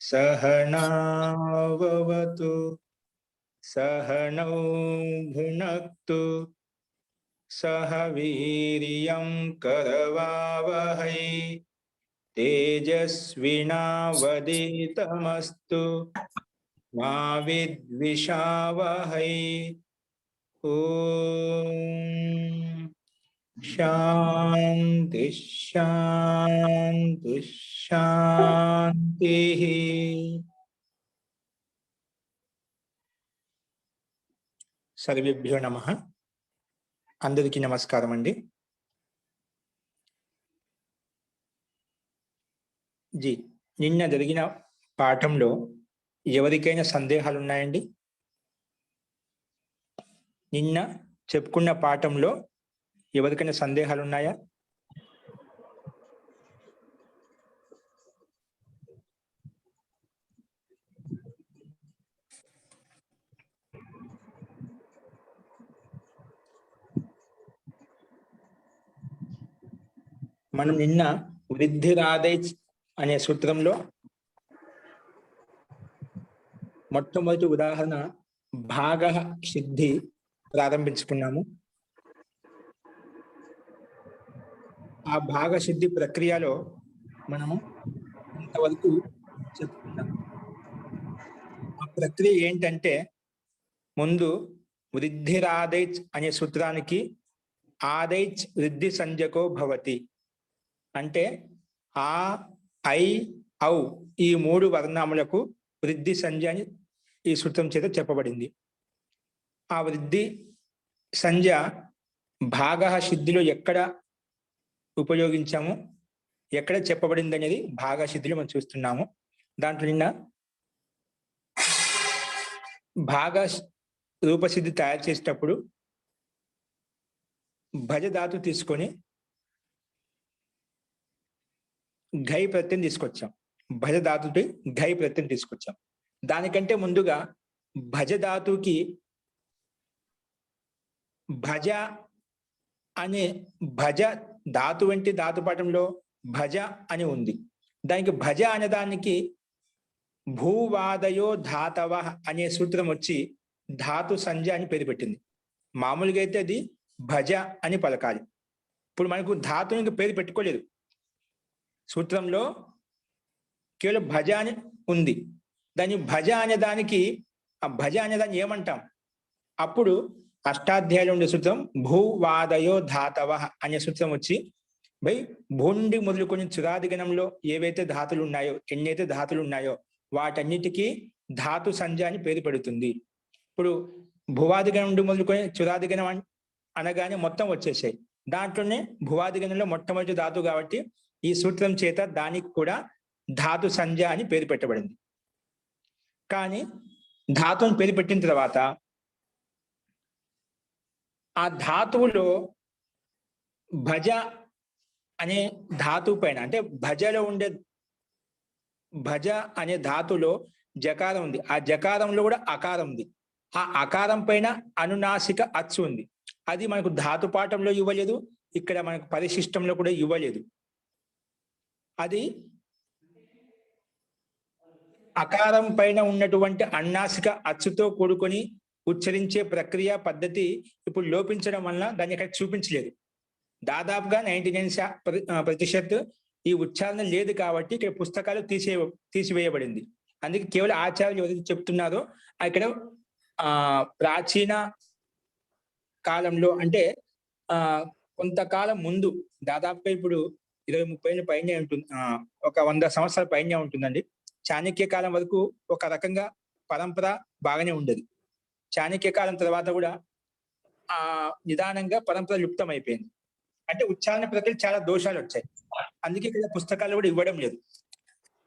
सहनाववतु सहनौ भुनक्तु सह वीर्यं करवावहै तेजस्विनावधीतमस्तु मा विद्विषावहै। ओम शांति शांति शांति। सर्वेभ्यो नमः। అందరికీ నమస్కారం అండి। జీ నిన్న జరిగిన పాఠంలో ఎవరికైనా సందేహాలు ఉన్నాయండి? నిన్న చెప్పుకున్న పాఠంలో ఎవరికైనా సందేహాలు ఉన్నాయా? మనం నిన్న వృద్ధిరాదై అనే సూత్రంలో మొట్టమొదటి ఉదాహరణ భాగ సిద్ధి ప్రారంభించుకున్నాము। ఆ భాగ సిద్ధి ప్రక్రియలో మనము ఇంతవరకు చెప్పుకున్నాం। ఆ ప్రక్రియ ఏంటంటే, ముందు వృద్ధిరాదైచ్ అనే సూత్రానికి ఆదైచ్ వృద్ధి సంజ్ఞకో భవతి అంటే ఆ, ఐ, ఔ ఈ మూడు వర్ణములకు వృద్ధి సంజ్ఞ అని ఈ సూత్రం చేత చెప్పబడింది। ఆ వృద్ధి సంజ్ఞ భాగ సిద్ధిలో ఎక్కడ ఉపయోగించాము, ఎక్కడ చెప్పబడింది అనేది భాగ సిద్ధిలో మనం చూస్తున్నాము। దాంట్లో నిన్న భాగ రూపసిద్ధి తయారు చేసేటప్పుడు భజ ధాతు తీసుకొని ఘై ప్రత్యయం తీసుకొచ్చాం। భజ ధాతుకి ఘై ప్రత్యయం తీసుకొచ్చాం। దానికంటే ముందుగా భజ ధాతుకి భజ అనే భజ ధాతు వంటి ధాతుపాఠంలో భజ అని ఉంది। దానికి భజ అనే దానికి భూవాదయో ధాతవ అనే సూత్రం వచ్చి ధాతు సంజ్ఞ అని పేరు పెట్టింది। మామూలుగా అయితే అది భజ అని పలకాలి। ఇప్పుడు మనకు ధాతునికి పేరు పెట్టుకోలేదు, సూత్రంలో కేవలం భజ అని ఉంది। దాని భజ అనే దానికి ఆ భజ అనే దాన్ని ఏమంటాం? అప్పుడు అష్టాధ్యాయులు ఉండే సూత్రం భూవాదయో ధాతవ అనే సూత్రం వచ్చి భూండి మొదలుకొని చురాదిగణంలో ఏవైతే ధాతులు ఉన్నాయో, ఎన్నైతే ధాతులు ఉన్నాయో వాటన్నిటికీ ధాతు సంజ్ఞ అని పేరు పెడుతుంది। ఇప్పుడు భువాదిగణం నుండి మొదలుకొని చురాదిగణం అనగానే మొత్తం వచ్చేసాయి। దాంట్లోనే భువాదిగణంలో మొట్టమొదటి ధాతు కాబట్టి ఈ సూత్రం చేత దానికి కూడా ధాతు సంజ్ఞ అని పేరు పెట్టబడింది। కానీ ధాతుని పేరు పెట్టిన తర్వాత ఆ ధాతువులో భజ అనే ధాతువు పైన, అంటే భజలో ఉండే భజ అనే ధాతులో జకారం ఉంది, ఆ జకారంలో కూడా అకారం ఉంది। ఆ అకారం పైన అనునాసిక అచ్చు ఉంది। అది మనకు ధాతు పాఠంలో ఇవ్వలేదు, ఇక్కడ మనకు పరిశిష్టంలో కూడా ఇవ్వలేదు। అది అకారం పైన ఉన్నటువంటి అన్నాసిక అచ్చుతో కూడుకొని ఉచ్చరించే ప్రక్రియ పద్ధతి ఇప్పుడు లోపించడం వల్ల దాన్ని ఇక్కడ చూపించలేదు। దాదాపుగా 99% ఈ ఉచ్చారణ లేదు కాబట్టి ఇక్కడ పుస్తకాలు తీసివేయబడింది। అందుకే కేవలం ఆచార్యులు ఎవరైతే చెప్తున్నారో ఇక్కడ ప్రాచీన కాలంలో అంటే కొంతకాలం ముందు, దాదాపుగా ఇప్పుడు 20-30 ఏళ్ళ పైనే ఉంటుంది, ఒక 100 సంవత్సరాల పైనే ఉంటుందండి। చాణక్య కాలం వరకు ఒక రకంగా పరంపర బాగానే ఉండేది। చాణక్య కాలం తర్వాత కూడా నిదానంగా పరంపర లుప్తం అయిపోయింది। అంటే ఉచ్చారణ ప్రక్రియ చాలా దోషాలు వచ్చాయి, అందుకే ఇక్కడ పుస్తకాలు కూడా ఇవ్వడం లేదు।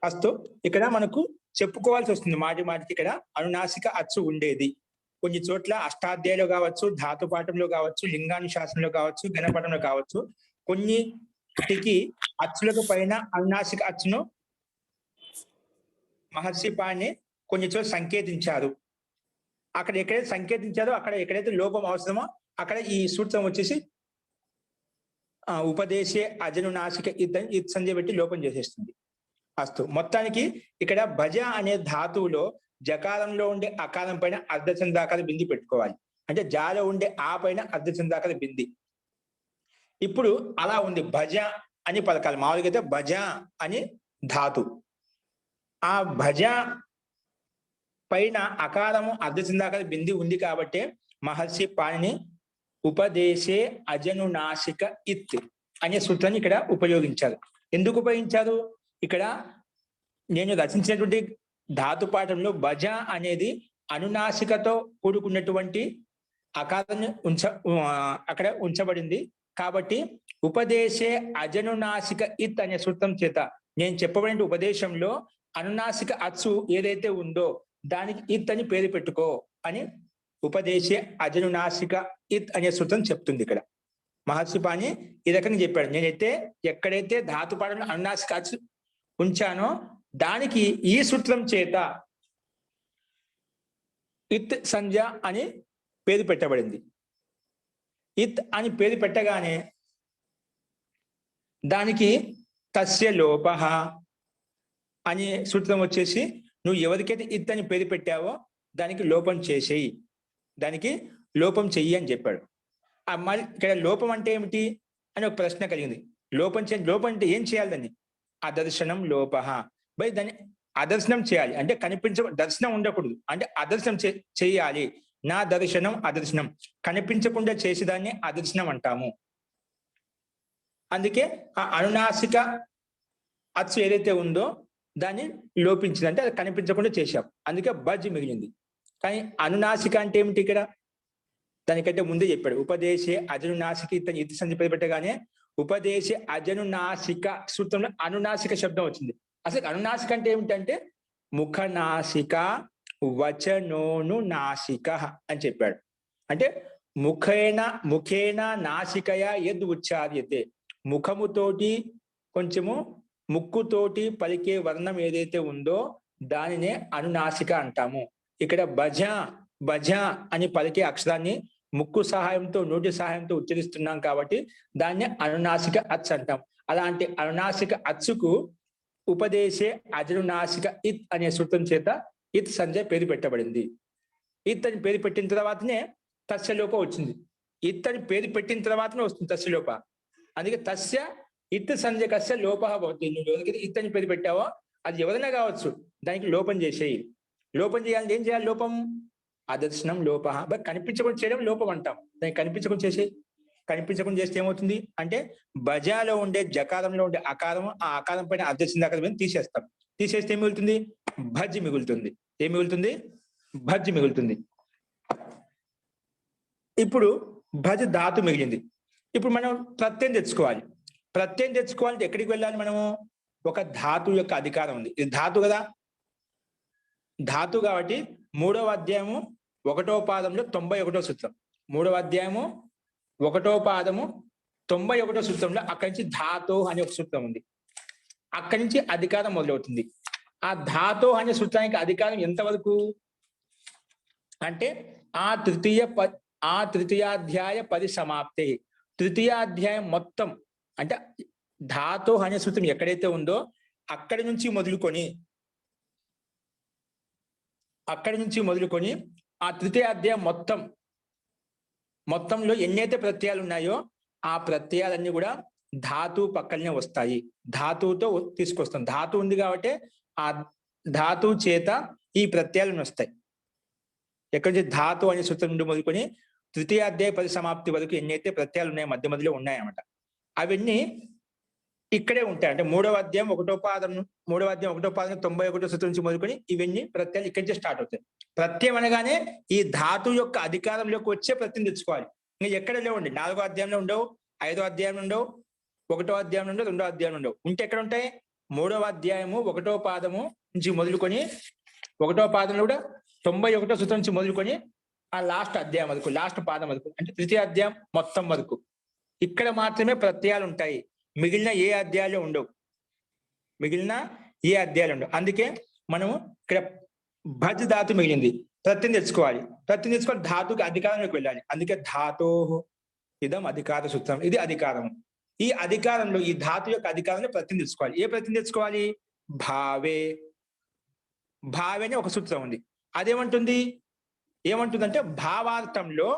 ఫస్ట్ ఇక్కడ మనకు చెప్పుకోవాల్సి వస్తుంది మాటి మాటికి, ఇక్కడ అనునాసిక అచ్చు ఉండేది। కొన్ని చోట్ల అష్టాధ్యాయులు కావచ్చు, ధాతు పాఠంలో కావచ్చు, లింగానుశాసనంలో కావచ్చు, గణపటంలో కావచ్చు, కొన్నిటికి అచ్చులకు పైన అనునాసిక అచ్చును మహర్షి పాణి కొన్ని చోట్ల సంకేతించారు। అక్కడ ఎక్కడైతే సంకేతించారో, అక్కడ ఎక్కడైతే లోపం అవసరమో అక్కడ ఈ సూత్రం వచ్చేసి ఉపదేశే అజనునాసిక ఇత్ సంధ్య పెట్టి లోపం చేసేస్తుంది. అస్తు. మొత్తానికి ఇక్కడ భజ అనే ధాతువులో జకారంలో ఉండే అకారం పైన అర్ధచందాకార బింది పెట్టుకోవాలి. అంటే జాలో ఉండే ఆ పైన అర్ధచందాకార బింది. ఇప్పుడు అలా ఉంది, భజ అని పలకాలి. మామూలుగా అయితే భజ అని ధాతు. ఆ భజ పైన అకారము అర్ధచందాకార బింది ఉంది కాబట్టి మహర్షి పాణిని ఉపదేశే అజనునాసిక ఇత్ అనే సూత్రాన్ని ఇక్కడ ఉపయోగించారు. ఎందుకు ఉపయోగించారు? ఇక్కడ నేను రచించినటువంటి ధాతు పాఠంలో భజ అనేది అనునాసికతో కూడుకున్నటువంటి అకారాన్ని అక్కడ ఉంచబడింది. కాబట్టి ఉపదేశే అజనునాసిక ఇత్ అనే సూత్రం చేత నేను చెప్పబడిన ఉపదేశంలో అనునాసిక అచ్చు ఏదైతే ఉందో దానికి ఇత్ అని పేరు పెట్టుకో అని ఉపదేశే అజనునాసిక ఇత్ అనే సూత్రం చెప్తుంది. ఇక్కడ మహర్షి పాణి ఈ రకంగా చెప్పాడు. నేనైతే ఎక్కడైతే ధాతుపాఠంలో అనునాసిక అచ్చు ఉంచానో దానికి ఈ సూత్రం చేత ఇత్ సంధ్య అని పేరు పెట్టబడింది. ఇత్ అని పేరు పెట్టగానే దానికి తస్య లోపః అనే సూత్రం వచ్చేసి నువ్వు ఎవరికైతే ఇత్ అని పేరు పెట్టావో దానికి లోపం చేసేయి, దానికి లోపం చెయ్యి అని చెప్పాడు. మరి ఇక్కడ లోపం అంటే ఏమిటి అని ఒక ప్రశ్న కలిగింది. లోపం అంటే ఏం చేయాలి? దాన్ని అదర్శనం లోపః. బై దాన్ని అదర్శనం చేయాలి అంటే దర్శనం ఉండకూడదు, అంటే అదర్శనం చేయాలి. నా దర్శనం అదర్శనం, కనిపించకుండా చేసేదాన్ని అదర్శనం అంటాము. అందుకే ఆ అనునాసిక అచ్చు ఏదైతే ఉందో దాన్ని లోపించింది, అంటే అది కనిపించకుండా చేశాం. అందుకే బజ్ మిగిలింది. కానీ అనునాసిక అంటే ఏమిటి? ఇక్కడ దానికంటే ముందే చెప్పాడు. ఉపదేశే అజనునాసిక ఇతని సంధి పెట్టగానే ఉపదేశే అజనునాసిక సూత్రంలో అనునాసిక శబ్దం వచ్చింది. అసలు అనునాసిక అంటే ఏమిటంటే ముఖనాసిక వచనోను నాసిక అని చెప్పాడు. అంటే ముఖేన నాసికయ యద్ ఉచ్చార్యతే, ముఖముతోటి కొంచెము ముక్కుతోటి పలికే వర్ణం ఏదైతే ఉందో దానినే అనునాసిక అంటాము. ఇక్కడ భజ అని పలికే అక్షరాన్ని ముక్కు సహాయంతో నోటి సహాయంతో ఉచ్చరిస్తున్నాం కాబట్టి దాన్ని అనునాసిక అచ్చు అంటాం. అలాంటి అనునాసిక అచ్చుకు ఉపదేశే అజనునాసిక ఇత్ అనే సూత్రం చేత ఇత్ సంధ్య పేరు పెట్టబడింది. ఇత్ అని పేరు పెట్టిన తర్వాతనే తస్యలోప వచ్చింది. ఇత్ అని పేరు పెట్టిన తర్వాతనే వస్తుంది తస్యలోప. అందుకే తస్య ఇత్ సంధ్యకస్య లోపః భవతి. నువ్వు ఎవరికైతే ఇత్ అని పేరు పెట్టావో అది ఎవరైనా కావచ్చు, దానికి లోపం చేసేయి. లోపం చేయాలంటే ఏం చేయాలి? లోపం అదర్శనం లోపః. బట్ కనిపించకుండా చేయడం లోపం అంటాం. దాన్ని కనిపించకుండా చేసేయి. కనిపించకుండా చేస్తే ఏమవుతుంది అంటే భజాలో ఉండే జకారంలో ఉండే అకారం, ఆ అకారం పైన అర్ధసిందాకారం తీసేస్తాం. తీసేస్తే ఏం మిగులుతుంది? భజ్ మిగులుతుంది. ఏం మిగులుతుంది? భజ్ మిగులుతుంది. ఇప్పుడు భజ్ ధాతు మిగిలింది. ఇప్పుడు మనం ప్రత్యయం తెచ్చుకోవాలి. ప్రత్యయం తెచ్చుకోవాలంటే ఎక్కడికి వెళ్ళాలి? మనము ఒక ధాతు యొక్క అధికారం ఉంది. ఇది ధాతు కదా, ధాతు కాబట్టి 3వ అధ్యాయము 1వ పాదంలో 91వ సూత్రం. 3వ అధ్యాయము 1వ పాదము 91వ సూత్రంలో అక్కడి నుంచి ధాతో అనే ఒక సూత్రం ఉంది. అక్కడి నుంచి అధికారం మొదలవుతుంది. ఆ ధాతో అనే సూత్రానికి అధికారం ఎంతవరకు అంటే ఆ తృతీయాధ్యాయ పరిసమాప్తే. తృతీయాధ్యాయం మొత్తం అంటే ధాతో అనే సూత్రం ఎక్కడైతే ఉందో అక్కడి నుంచి మొదలుకొని ఆ తృతీయాధ్యాయం మొత్తంలో ఎన్నైతే ప్రత్యయాలు ఉన్నాయో ఆ ప్రత్యయాలన్నీ కూడా ధాతు పక్కనే వస్తాయి. ధాతువుతో తీసుకొస్తాం. ధాతు ఉంది కాబట్టి ఆ ధాతు చేత ఈ ప్రత్యయాలను వస్తాయి. ఎక్కడి నుంచి ధాతు అనే సూత్రం నుండి మొదలుకొని తృతీయాధ్యాయ పరిసమాప్తి వరకు ఎన్నైతే ప్రత్యయాలు ఉన్నాయో మధ్యలో ఉన్నాయన్నమాట. అవన్నీ ఇక్కడే ఉంటాయి. అంటే 3వ అధ్యాయం 1వ పాదం 91వ సూత్రం నుంచి మొదలుకొని ఇవన్నీ ప్రత్యయాలు ఇక్కడి నుంచి స్టార్ట్ అవుతాయి. ప్రత్యయం అనగానే ఈ ధాతు యొక్క అధికారంలోకి వచ్చే ప్రత్యయం తెచ్చుకోవాలి. ఇంకా ఎక్కడ లేవండి. 4వ అధ్యాయంలో ఉండవు, 5వ అధ్యాయంలో ఉండవు, 1వ అధ్యాయం ఉండవు, 2వ అధ్యాయం ఉండవు. ఉంటే ఎక్కడ ఉంటాయి? 3వ అధ్యాయము 1వ పాదము నుంచి మొదలుకొని 1వ పాదంలో కూడా 91వ సూత్రం నుంచి మొదలుకొని ఆ లాస్ట్ అధ్యాయం వరకు, లాస్ట్ పాదం వరకు, అంటే తృతీయ అధ్యాయం మొత్తం వరకు ఇక్కడ మాత్రమే ప్రత్యయాలు ఉంటాయి. మిగిలిన ఏ అధ్యాయాలు ఉండవు. అందుకే మనము ఇక్కడ భజ్ ధాతు మిగిలింది. ప్రత్యయం తెచ్చుకోవాలి. ధాతుకి అధికారంలోకి వెళ్ళాలి. అందుకే ధాతో ఇదం అధికార సూత్రం. ఇది అధికారము. ఈ అధికారంలో ఈ ధాతు యొక్క అధికారంలో ప్రత్యయం తెచ్చుకోవాలి. ఏ ప్రత్యయం తెచ్చుకోవాలి? భావే. భావే అని ఒక సూత్రం ఉంది. అదేమంటుంది? ఏమంటుందంటే భావార్థంలో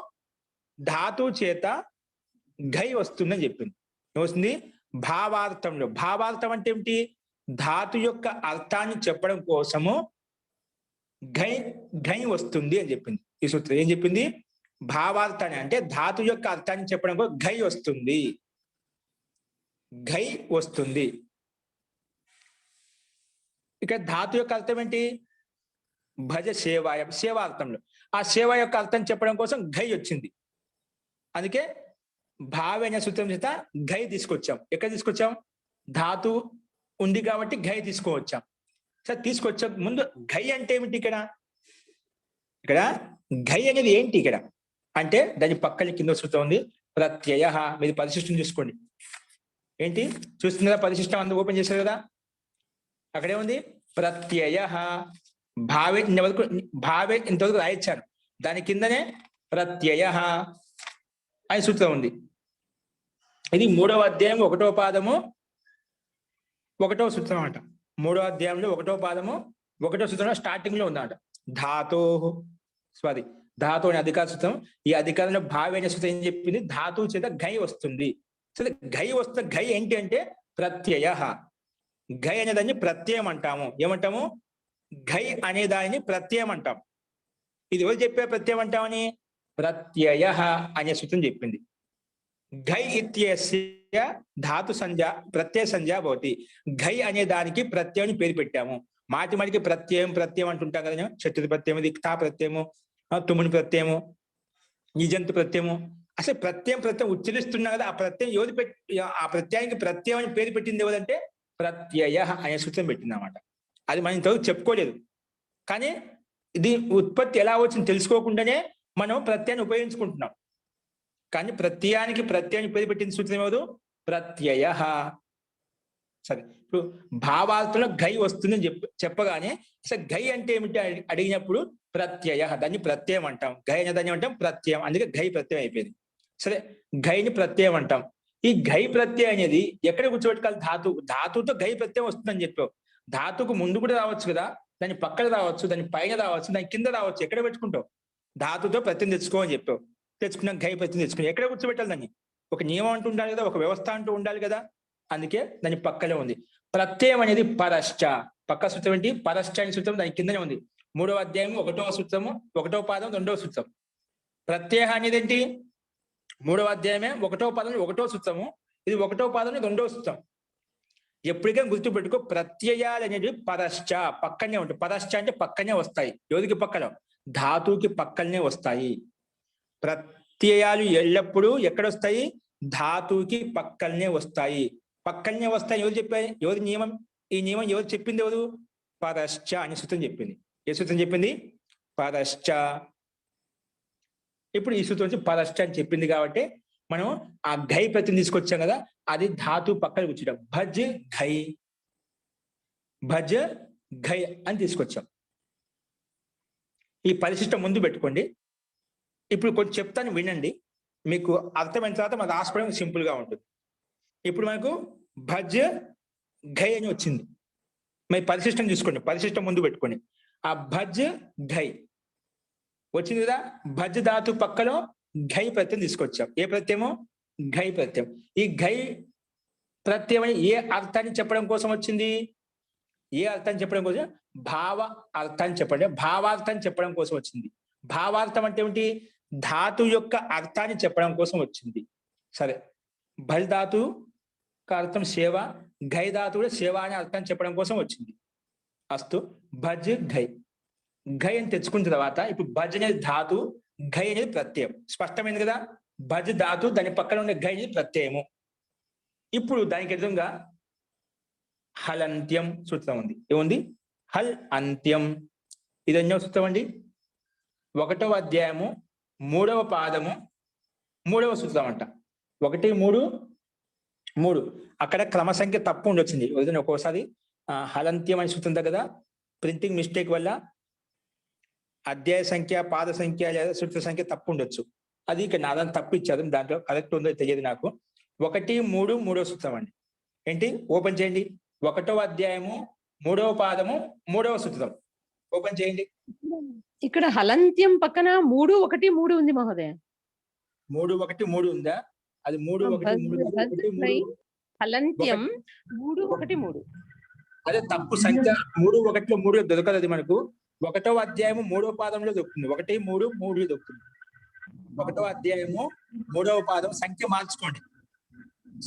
ధాతు చేత ఘై వస్తుందని చెప్పింది. ఏమొస్తుంది? భావార్థంలో. భావార్థం అంటే ఏమిటి? ధాతు యొక్క అర్థాన్ని చెప్పడం కోసము ఘై ఘై వస్తుంది అని చెప్పింది ఈ సూత్రం. ఏం చెప్పింది? భావార్థాన్ని అంటే ధాతు యొక్క అర్థాన్ని చెప్పడం కోసం ఘై వస్తుంది. ఘై వస్తుంది. ఇక ధాతు యొక్క అర్థం ఏంటి? భజ సేవాయ, సేవార్థంలో. ఆ సేవ యొక్క అర్థం చెప్పడం కోసం ఘై వచ్చింది. అందుకే భావ అనే సూత్రం చేత ఘై తీసుకొచ్చాం. ఎక్కడ తీసుకొచ్చాం? ధాతు ఉంది కాబట్టి ఘై తీసుకువచ్చాం. సరే, తీసుకొచ్చే ముందు ఘై అంటే ఏమిటి? ఇక్కడ ఘై అనేది ఏంటి? ఇక్కడ అంటే దాని పక్కన కింద సూత్రం ఉంది ప్రత్యయ. మీరు పరిశిష్టం చూసుకోండి. ఏంటి చూస్తున్నారా? పరిశిష్టం అందరూ ఓపెన్ చేశారు కదా, అక్కడే ఉంది ప్రత్యయ. భావే ఇంతవరకు, భావే ఇంతవరకు రాయించాను, దాని కిందనే ప్రత్యయ అని సూత్రం ఉంది. ఇది 3వ అధ్యాయం 1వ పాదము 1వ సూత్రం అంట. 3వ అధ్యాయంలో 1వ పాదము 1వ సూత్రంలో స్టార్టింగ్ లో ఉందంట. ధాతో స్వాది ధాతు అనే అధికార సూత్రం. ఈ అధికారంలో భావి అనే సూత్రం ఏం చెప్పింది? ధాతువు చేత ఘై వస్తుంది. సరే, ఘై వస్తే ఘై ఏంటి అంటే ప్రత్యయ. ఘై అనే దాన్ని ప్రత్యయం అంటాము. ఏమంటాము? ఘై అనే దానిని ప్రత్యయం అంటాం. ఇది ఎవరు చెప్పే ప్రత్యయం అంటామని? ప్రత్యయ అనే సూత్రం చెప్పింది. ఘై ఇత్యస్య ధాతు సంజ్ఞ ప్రత్యయ సంజ్ఞ భవతి. ఘై అనే దానికి ప్రత్యయం పేరు పెట్టాము. మాటి మాటికి ప్రత్యయం ప్రత్యయం అంటుంటాం కదా. చతుర్థి ప్రత్యయము, దిక్తా ప్రత్యయము, తుముని ప్రత్యయము, నిజంతు ప్రత్యయము. అసలు ప్రత్యయం ఉచ్చరిస్తున్నా కదా. ఆ ప్రత్యయం ఎవరు ఆ ప్రత్యయానికి ప్రత్యయం అని పేరు పెట్టింది ఎవరంటే ప్రత్యయ అనే సూత్రం పెట్టింది అన్నమాట. అది మనం ఇంతవరకు చెప్పుకోలేదు. కానీ ఇది ఉత్పత్తి ఎలా వచ్చింది తెలుసుకోకుండానే మనం ప్రత్యయాన్ని ఉపయోగించుకుంటున్నాం. కానీ ప్రత్యయానికి ప్రత్యయాన్ని పేరు పెట్టింది సూత్రం ఎవరు? ప్రత్యయ. సరే, ఇప్పుడు భావార్థంలో ఘై వస్తుందని చెప్పగానే అసలు ఘై అంటే ఏమిటి అడిగినప్పుడు ప్రత్యయ, దాన్ని ప్రత్యయం అంటాం. ఘై అనే దాన్ని అంటాం ప్రత్యయం. అందుకే ఘై ప్రత్యయం అయిపోయింది. సరే, ఘైని ప్రత్యయం అంటాం. ఈ ఘై ప్రత్యయం అనేది ఎక్కడ కూర్చోబెట్టుకోవాలి? ధాతుతో ఘై ప్రత్యయం వస్తుందని చెప్పావు. ధాతుకు ముందు కూడా రావచ్చు కదా, దాని పక్కన రావచ్చు, దాని పైన రావచ్చు, దాని కింద రావచ్చు. ఎక్కడ పెట్టుకుంటావు? ధాతుతో ప్రత్యయం తెచ్చుకో అని చెప్పావు. తెచ్చుకున్నాం, ఘై ప్రత్యయం తెచ్చుకున్నాం. ఎక్కడ కూర్చోబెట్టాలి దాన్ని? ఒక నియమం అంటూ ఉండాలి కదా, ఒక వ్యవస్థ అంటూ ఉండాలి కదా. అందుకే దాని పక్కనే ఉంది. ప్రత్యయం అనేది పరశ్చ. పక్క సూత్రం ఏంటి? పరశ్చ అనే సూత్రం దాని కిందనే ఉంది. 3వ అధ్యాయం 1వ సూత్రము 1వ పాదం 2వ సూత్రం. ప్రత్యయ అనేది ఏంటి? 3వ అధ్యాయమే 1వ పాదం 1వ సూత్రము. ఇది 1వ పాదం 2వ సూత్రం. ఎప్పటికైనా గుర్తుపెట్టుకో, ప్రత్యయాలు అనేవి పరశ్చ పక్కనే ఉంటాయి. పరశ్చ అంటే పక్కనే వస్తాయి. ఎవరికి పక్కన? ధాతువుకి పక్కనే వస్తాయి. ప్రత్యయాలు ఎల్లప్పుడూ ఎక్కడొస్తాయి? ధాతువుకి పక్కనే వస్తాయి. పక్కనే వస్తాయి ఎవరు చెప్పారు? ఎవరి నియమం? ఈ నియమం ఎవరు చెప్పింది? ఎవరు? పరశ్చ అనే సూత్రం చెప్పింది. ఏ సూత్రం చెప్పింది? పరశ్చ. ఇప్పుడు ఈ సూత్రం వచ్చి పరశ్చ అని చెప్పింది కాబట్టి మనం ఆ ఘై ప్రత్యయం తీసుకొచ్చాం కదా, అది ధాతు పక్కన కూర్చుంటాం. భజ్ ఘై, భజ్ ఘై అని తీసుకొచ్చాం. ఈ పరిశిష్టం ముందు పెట్టుకోండి. ఇప్పుడు కొంచెం చెప్తాను, వినండి. మీకు అర్థమైన తర్వాత మనం రాసుకోవడం సింపుల్ గా ఉంటుంది. ఇప్పుడు మనకు భజ్ ఘై అని వచ్చింది. మరి పరిశిష్టం చూసుకోండి. పరిశిష్టం ముందు పెట్టుకోండి. ఆ భజ్ ఘై వచ్చింది కదా. భజ్ ధాతు పక్కలో ఘై ప్రత్యయం తీసుకొచ్చాం. ఏ ప్రత్యయము? ఘై ప్రత్యయం. ఈ ఘై ప్రత్యయం ఏ అర్థాన్ని చెప్పడం కోసం వచ్చింది? ఏ అర్థాన్ని చెప్పడం కోసం? భావ అర్థాన్ని చెప్పండి. భావార్థాన్ని చెప్పడం కోసం వచ్చింది. భావార్థం అంటే ఏమిటి? ధాతు యొక్క అర్థాన్ని చెప్పడం కోసం వచ్చింది. సరే, భజ్ ధాతు అర్థం సేవ, ఘై ధాతు కూడా సేవ అనే అర్థాన్ని చెప్పడం కోసం వచ్చింది. అస్తు, భజ్ ఘై. ఘై అని తెచ్చుకున్న తర్వాత ఇప్పుడు భజ్ అనేది ధాతు, ఘై అనేది ప్రత్యయం. స్పష్టమైంది కదా. భజ్ ధాతు, దాని పక్కన ఉండే ఘై అనేది ప్రత్యయము. ఇప్పుడు దానికి ఎదురుగా హల్ అంత్యం సూత్రం ఉంది. ఏముంది? హల్ అంత్యం. ఇది ఎన్నో సూత్రం అండి? 1వ అధ్యాయము 3వ పాదము 3వ సూత్రం అంట. 1, 3, 3. అక్కడ క్రమ సంఖ్య తప్పు ఉండొచ్చింది. ఒక్కోసారి హలంత్యం అని సూత్రం కదా, ప్రింటింగ్ మిస్టేక్ వల్ల అధ్యాయ సంఖ్య, పాద సంఖ్య లేదా సూత్ర సంఖ్య తప్పు ఉండొచ్చు. అది ఇక్కడ నాదని తప్పు ఇచ్చారు. దాంట్లో కరెక్ట్ ఉందో తెలియదు నాకు. 1, 3 మూడో సూత్రం అండి. ఏంటి? ఓపెన్ చేయండి. 1వ అధ్యాయము 3వ పాదము 3వ సూత్రం ఓపెన్ చేయండి. ఇక్కడ హలంత్యం పక్కన 3, 1, 3 ఉంది మహోదయ. 3, 1, 3 ఉందా? అది 3, 1, 3 కాదు. 1, 3 హలంత్యం 3, 1, 3. అదే తప్పు సంఖ్య. 3, 1లో 3 దొరకదు. అది మనకు 1వ అధ్యాయము 3వ పాదంలో దొరుకుతుంది. 1, 3, 3 దొరుకుతుంది. 1వ అధ్యాయము 3వ పాదం సంఖ్య మార్చుకోండి.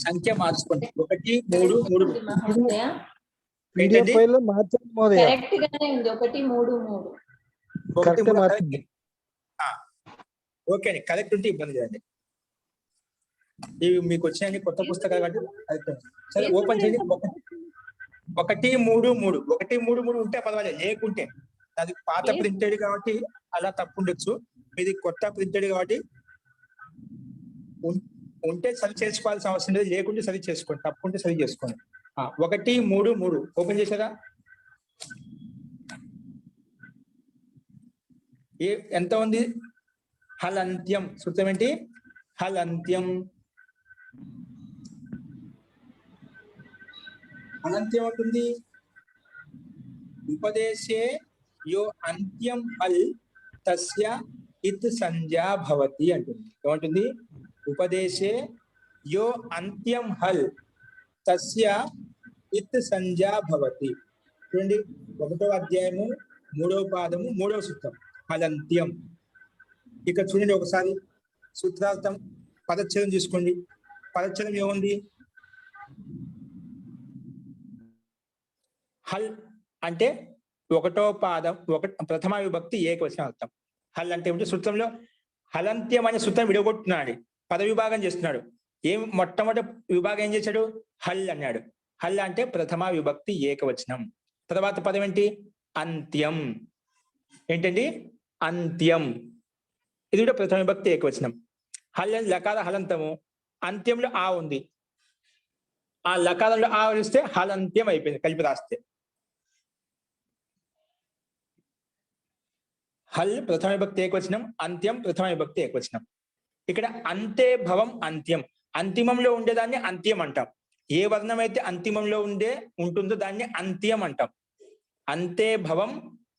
1, 3, 3 మహోదయ పీడిఎఫ్ ఫైల్ మార్చండి మహోదయ. కరెక్ట్ గానే ఉంది. 1, 3, 3 కరెక్ట్ మార్చండి. ఓకే అండి, కరెక్ట్ ఉంటే ఇబ్బంది లేదండి. ఇవి మీకు వచ్చినాయని కొత్త పుస్తకాలు కాబట్టి సరే ఓపెన్ చేయండి. 1, 3, 3 1, 3, 3 ఉంటే పర్వాలేదు. లేకుంటే అది పాత ప్రింటెడ్ కాబట్టి అలా తప్పు ఉండొచ్చు. ఇది కొత్త ప్రింటెడ్ కాబట్టి ఉంటే సరి చేసుకోవాల్సిన అవసరం లేదు. లేకుంటే సరి చేసుకోండి. తప్పు ఉంటే సరి చేసుకోండి. 1, 3, 3 ఓపెన్ చేశారా? ఎంత ఉంది? హలంత్యం. సూత్రం ఏంటి? హలంత్యం. హలంత్యం ఉంటుంది. ఉపదేశే యో అంత్యం హల్ తస్య ఇత్ సంజ్ఞా భవతి అంటుంది. ఏమంటుంది? ఉపదేశే యో అంత్యం హల్ తస్య ఇత్ సంజ్ఞా భవతి. చూడండి, 1వ అధ్యాయము 3వ పాదము 3వ సూత్రం హలంత్యం. ఇక్కడ చూడండి ఒకసారి సూత్రార్థం పదచ్ఛేదం తీసుకోండి. పదచ్ఛేదం ఏముంది? హల్ అంటే 1వ పాదం ప్రథమ విభక్తి ఏకవచనం అర్థం. హల్ అంటే ఏమిటి? సూత్రంలో హలంత్యం అనే సూత్రం విడగొట్టున్నాడు. పద విభాగం చేస్తున్నాడు. మొట్టమొదటి విభాగం ఏం చేశాడు? హల్ అన్నాడు. హల్ అంటే ప్రథమ విభక్తి ఏకవచనం. తర్వాత పదం ఏంటి? అంత్యం. ఏంటండి? అంత్యం. ఇది కూడా ప్రథమ విభక్తి ఏకవచనం. హల్ లకార హలంతము. అంత్యంలో ఆ ఉంది. ఆ లకారంలో ఆ వస్తే హలంత్యం అయిపోయింది కలిపి రాస్తే. హల్ ప్రథమ విభక్తి ఏకవచనం, అంత్యం ప్రథమ విభక్తి ఏకవచనం. ఇక్కడ అంతే భవం అంత్యం. అంతిమంలో ఉండేదాన్ని అంత్యం అంటాం. ఏ వర్ణం అయితే అంతిమంలో ఉంటుందో దాన్ని అంత్యం అంటాం. అంతే భవం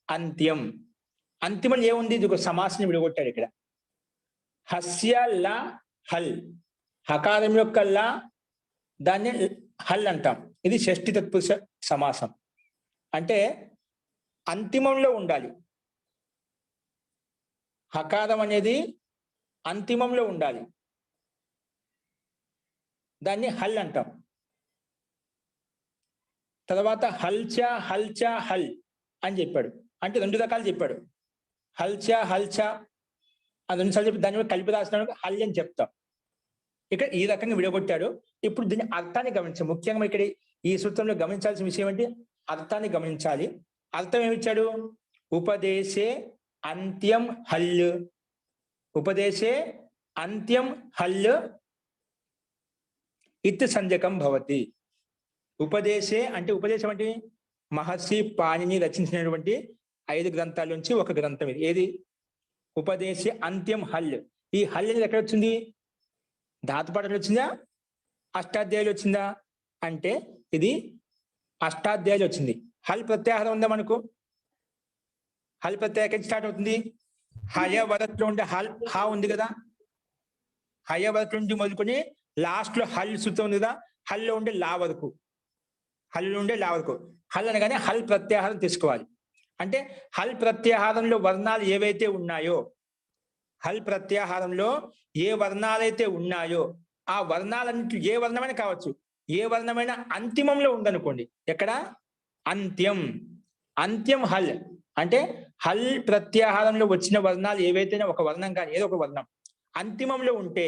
అంత్యం. అంతిమంలో ఏముంది? ఇది ఒక సమాసం విడగొట్టాడు ఇక్కడ. హస్య ల హల్. హకారం యొక్క లా దాన్ని హల్ అంటాం. ఇది షష్ఠి తత్పురుష సమాసం. అంటే అంతిమంలో ఉండాలి. హకారం అనేది అంతిమంలో ఉండాలి. దాన్ని హల్ అంటాం. తర్వాత హల్చా హల్చా హల్ అని చెప్పాడు. అంటే 2 రకాలు చెప్పాడు. హల్చా హల్చా అది 2 సార్లు చెప్పి దాన్ని కలిపి రాసినాడు హల్ అని చెప్తాం. ఇక్కడ ఈ రకంగా విడగొట్టాడు. ఇప్పుడు దీని అర్థాన్ని గమనించాలి. ముఖ్యంగా ఇక్కడ ఈ సూత్రంలో గమనించాల్సిన విషయం ఏంటి? అర్థాన్ని గమనించాలి. అర్థం ఏమిచ్చాడు? ఉపదేశే అంత్యం హల్. ఉపదేశే అంత్యం హల్ ఇత్ సంజకం భవతి. ఉపదేశే అంటే ఉపదేశం అంటే మహర్షి పాణిని రచించినటువంటి 5 గ్రంథాల నుంచి ఒక గ్రంథం ఇది. ఏది? ఉపదేశే అంత్యం హల్. ఈ హల్ అనేది ఎక్కడ వచ్చింది? ధాతుపాఠంలో వచ్చిందా? అష్టాధ్యాయులు వచ్చిందా? అంటే ఇది అష్టాధ్యాయులు వచ్చింది. హల్ ప్రత్యాహారం ఉందా మనకు? హల్ ప్రత్యాహారం స్టార్ట్ అవుతుంది. హయవరత్లో ఉండే హల్ హా ఉంది కదా. హయవరత్ నుంచి మొదలుకొని లాస్ట్ లో హల్ సూత్రం ఉంది కదా. హల్లో ఉండే లా వరకు. హల్ ఉండే లా వరకు. హల్ అనగానే హల్ ప్రత్యాహారం తీసుకోవాలి. అంటే హల్ ప్రత్యాహారంలో వర్ణాలు ఏవైతే ఉన్నాయో, హల్ ప్రత్యాహారంలో ఏ వర్ణాలైతే ఉన్నాయో ఆ వర్ణాలన్నింటి ఏ వర్ణమైనా కావచ్చు, ఏ వర్ణమైనా అంతిమంలో ఉందనుకోండి. ఎక్కడ? అంత్యం. అంత్యం హల్ అంటే హల్ ప్రత్యాహారంలో వచ్చిన వర్ణాలు ఏవైతే ఒక వర్ణం కానీ ఏదో ఒక వర్ణం అంతిమంలో ఉంటే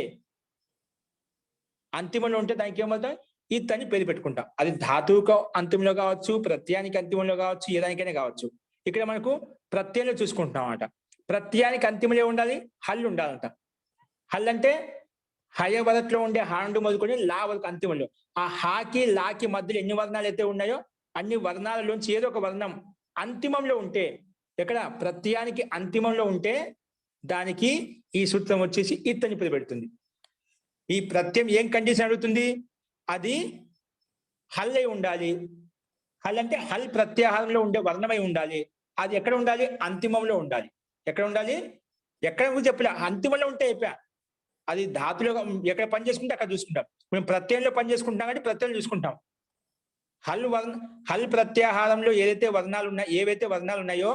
దానికి ఏమవుతాం? ఇత్ అని పేరు పెట్టుకుంటాం. అది ధాతువుకు అంతిమంలో కావచ్చు, ప్రత్యయానికి అంతిమంలో కావచ్చు, ఏ దానికైనా కావచ్చు. ఇక్కడ మనకు ప్రత్యయంలో చూసుకుంటున్నాం అన్నమాట. ప్రత్యయానికి అంతిమంలో ఉండాలి, హల్ ఉండాలంట. హల్ అంటే హయవరత్లో ఉండే హాండు మొదలుకొని లా వరకు అంతిమంలో. ఆ హాకి లాకి మధ్యలో ఎన్ని వర్ణాలు అయితే ఉన్నాయో అన్ని వర్ణాలలోంచి ఏదో ఒక వర్ణం అంతిమంలో ఉంటే, ఎక్కడ? ప్రత్యయానికి అంతిమంలో ఉంటే దానికి ఈ సూత్రం వచ్చేసి ఇత్ అని పేరు పెడుతుంది. ఈ ప్రత్యయం ఏం కండిషన్ అడుగుతుంది? అది హల్ అయి ఉండాలి. హల్ అంటే హల్ ప్రత్యాహారంలో ఉండే వర్ణమై ఉండాలి. అది ఎక్కడ ఉండాలి? అంతిమంలో ఉండాలి. ఎక్కడ ఉండాలి? ఎక్కడ చెప్పలే, అంతిమంలో ఉంటే అయిపోయా. అది ధాతులో ఎక్కడ పని చేసుకుంటే అక్కడ చూసుకుంటాం. మేము ప్రత్యయంలో పని చేసుకుంటాం కాబట్టి ప్రత్యయం చూసుకుంటాం. హల్ ప్రత్యాహారంలో ఏవైతే వర్ణాలు ఉన్నాయో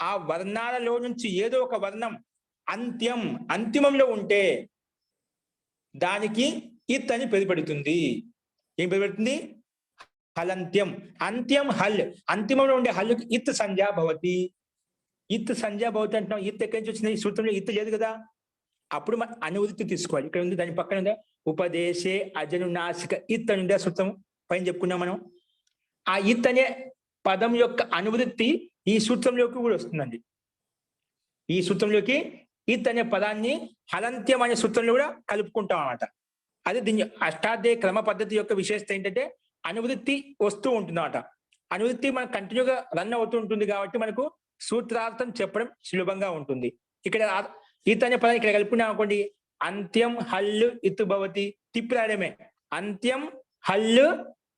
ఆ వర్ణాలలో నుంచి ఏదో ఒక వర్ణం అంతిమంలో ఉంటే దానికి ఇత్ అని పేరు పెడుతుంది. ఏం పేరు పెడుతుంది? హలంత్యం. అంత్యం హల్, అంతిమంలో ఉండే హల్లుకి ఇత్ సంజ్ఞా భవతి. ఇత్ సంజ్ఞా భవతి అంటున్నాం. ఇత్ ఎక్కడి నుంచి వచ్చింది? ఈ సూత్రంలో ఇత్ లేదు కదా. అప్పుడు మనం అనువృత్తి తీసుకోవాలి. ఇక్కడ ఉంది, దాని పక్కన ఉందా ఉపదేశే అజనునాసిక ఇత్ అని ఉండే సూత్రం పైన చెప్పుకున్నాం మనం. ఆ ఇత్ అనే పదం యొక్క అనువృత్తి ఈ సూత్రంలోకి కూడా వస్తుందండి. ఈ సూత్రంలోకి ఇత్ అనే పదాన్ని హలంత్యం అనే సూత్రంలో కూడా కలుపుకుంటాం అన్నమాట. అదే దీని అష్టాధ్యాయ క్రమ పద్ధతి యొక్క విశేషత ఏంటంటే అనువృత్తి వస్తూ ఉంటుందన్నమాట. అనువృత్తి మనకు కంటిన్యూగా రన్ అవుతూ ఉంటుంది కాబట్టి మనకు సూత్రార్థం చెప్పడం సులభంగా ఉంటుంది. ఇక్కడ ఇత్ అనే పదాన్ని ఇక్కడ కలుపుకున్నాం అనుకోండి, అంత్యం హల్లు ఇత్ భవతి. తిప్పి రాయడమే, అంత్యం హల్లు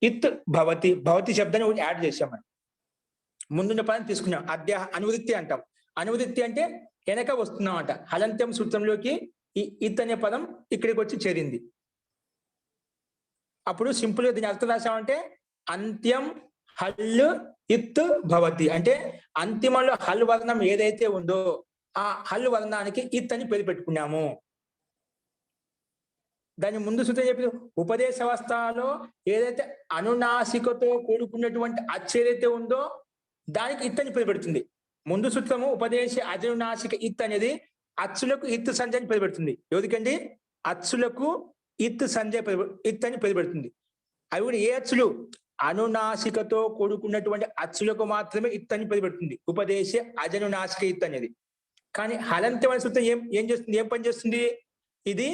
ఇత్ భవతి. భవతి శబ్దాన్ని ఒకటి యాడ్ చేసాం మనం. ముందున్న పదాన్ని తీసుకున్నాం, అనువృత్తి అంటాం. అనువృత్తి అంటే వెనక వస్తున్నామంట. హలంత్యం సూత్రంలోకి ఈ ఇత్ అనే పదం ఇక్కడికి వచ్చి చేరింది. అప్పుడు సింపుల్ గా దీని అర్థం రాసామంటే అంత్యం హల్ ఇత్ భవతి అంటే అంతిమంలో హల్ వర్ణం ఏదైతే ఉందో ఆ హల్ వర్ణానికి ఇత్ అని పేరు పెట్టుకున్నాము. దాని ముందు సూత్రం చెప్పి ఉపదేశావస్థలో ఏదైతే అనునాసికతో కూడుకున్నటువంటి అచ్చు ఏదైతే ఉందో దానికి ఇత్ అని పేరు పెడుతుంది. ముందు సూత్రము ఉపదేశ అజనునాసిక ఇత్ అనేది అచ్చులకు ఇత్ సంజ్ఞ అని పేరు పెడుతుంది. ఎవరికండి? అచ్చులకు ఇత్ సంజ్ఞ ఇత్ అని పేరు పెడుతుంది. అవి కూడా ఏ అచ్చులు? అనునాసికతో కూడుకున్నటువంటి అచ్చులకు మాత్రమే ఇత్ అని పేరు పెడుతుంది. ఉపదేశ అజనునాసిక ఇత్ అనేది. కానీ హలంత్యమైన సూత్రం ఏం చేస్తుంది? ఏం పని చేస్తుంది? ఇది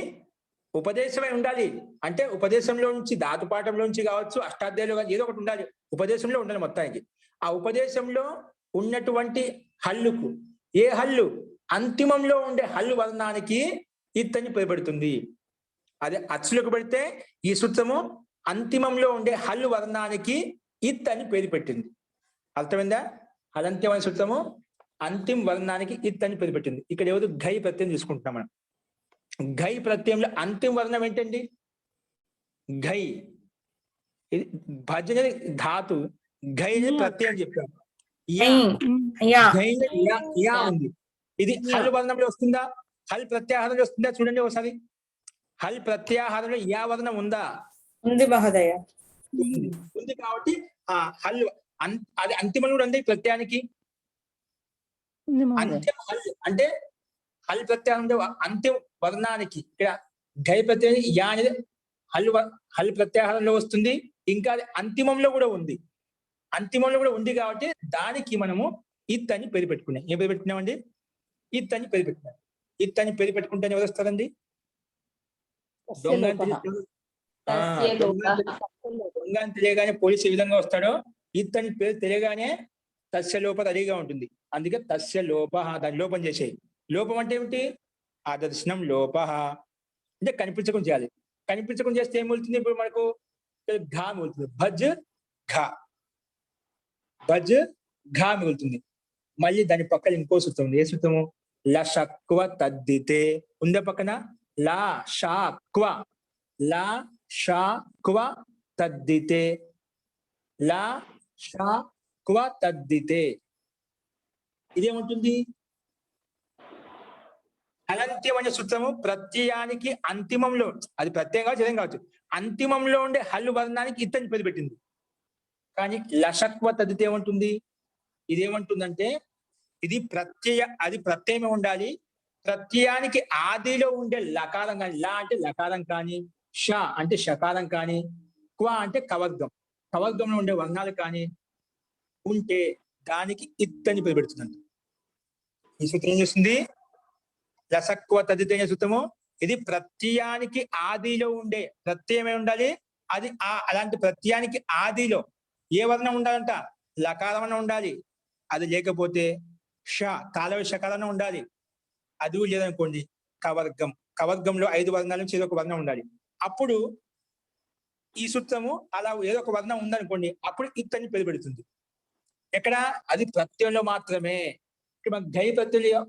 ఉపదేశమై ఉండాలి. అంటే ఉపదేశంలో నుంచి ధాతుపాఠంలో నుంచి కావచ్చు, అష్టాధ్యాయులు కానీ ఏదో ఒకటి ఉండాలి. ఉపదేశంలో ఉండాలి మొత్తానికి. ఆ ఉపదేశంలో ఉన్నటువంటి హల్లుకు ఏ హల్లు? అంతిమంలో ఉండే హల్లు వర్ణానికి ఇత్ అని పేరు పెడుతుంది. అదే అచ్చులకు పెడితే ఈ సూత్రము అంతిమంలో ఉండే హల్లు వర్ణానికి ఇత్ అని పేరు పెట్టింది. అర్థమైందా? హలంత్యమైన సూత్రము అంతిమ వర్ణానికి ఇత్ అని పేరు పెట్టింది. ఇక్కడ ఎవరు? ఘై ప్రత్యయం తీసుకుంటున్నాం మనం. ఘై ప్రత్యయంలో అంతిమ వర్ణం ఏంటండి? ఘై. ఇది భజ అనేది ధాతు, ఘై అనేది ప్రత్యయం చెప్పాము. యా ఉంది. ఇది హల్ వర్ణంలో వస్తుందా? హల్ ప్రత్యాహారంలో వస్తుందా? చూడండి ఒకసారి. హల్ ప్రత్యాహారంలో యా వర్ణం ఉందా? ఉంది మహోదయ. ఉంది కాబట్టి ఆ హల్ అది అంతిమంలో కూడా ఉంది ప్రత్యయానికి. అంత్యం హల్ అంటే హల్ ప్రత్యాహారంలో అంత్యం వర్ణానికి ఇక్కడ ఘై ప్రత్యయం యా అనేది హల్ ప్రత్యాహారంలో వస్తుంది. ఇంకా అది అంతిమంలో కూడా ఉంది. అంతిమంలో కూడా ఉంది కాబట్టి దానికి మనము ఇత్ అని పేరు పెట్టుకున్నాం. ఏం పేరు పెట్టుకున్నామండి? ఇత్ అని పేరు పెట్టుకున్నాం. ఇత్ అని పేరు పెట్టుకుంటే ఎవరు వస్తారండి? దొంగ అని తెలియగానే పోలీసు ఏ విధంగా వస్తాడో ఇత్ అని పేరు తెలియగానే తస్య లోప రెడీగా ఉంటుంది. అందుకే తస్య లోప, దాని లోపం చేసేయి. లోపం అంటే ఏమిటి? ఆదర్శనం లోప అంటే కనిపించకుండా చేయాలి. కనిపించకుండా చేస్తే ఏం వెళ్తుంది? ఇప్పుడు మనకు ఘా మిగులుతుంది. భజ్ ఘా, భజ్ ఘా మిగులుతుంది. మళ్ళీ దాని పక్కన ఇంకో సూత్రం ఉంది. ఏ సూత్రము? లషక్వ తద్దితే ఉందే పక్కన. లా షాక్వ, లా షాక్వ తద్దితే, లా షాక్వ తద్దితే. ఇదేముంటుంది? హలంత్యం అనే సూత్రము ప్రత్యయానికి అంతిమంలో, అది ప్రత్యయం కావచ్చు ఏం కావచ్చు, అంతిమంలో ఉండే హల్లు వర్ణానికి ఇతని పేరు పెట్టింది. కానీ లషక్వ తద్దితే ఏమంటుంది? ఇదేమంటుందంటే ఇది అది ప్రత్యయమే ఉండాలి. ప్రత్యయానికి ఆదిలో ఉండే లకారం కానీ, లా అంటే లకారం కానీ, ష అంటే షకారం కానీ, క్వ అంటే కవర్గంలో ఉండే వర్ణాలు కానీ ఉంటే దానికి ఇత్ అని పేరు పెడుతుంది. ఈ సూత్రం ఏం చేస్తుంది? లసక్వ తదితే సూత్రము ఇది ప్రత్యయానికి ఆదిలో ఉండే ప్రత్యయమే ఉండాలి. అది అలాంటి ప్రత్యయానికి ఆదిలో ఏ వర్ణం ఉండాలంట? లకారం ఉండాలి. అది లేకపోతే తాళవ షకారం ఉండాలి. అది లేదనుకోండి కవర్గంలో 5 వర్ణాల నుంచి ఏదో ఒక వర్ణం ఉండాలి. అప్పుడు ఈ సూత్రము అలా ఏదో ఒక వర్ణం ఉందనుకోండి, అప్పుడు ఇత్ అని పేరు పెడుతుంది. ఎక్కడ? అది ప్రత్యయంలో మాత్రమే. ఇక్కడ మనకు ఘై ప్రత్యయం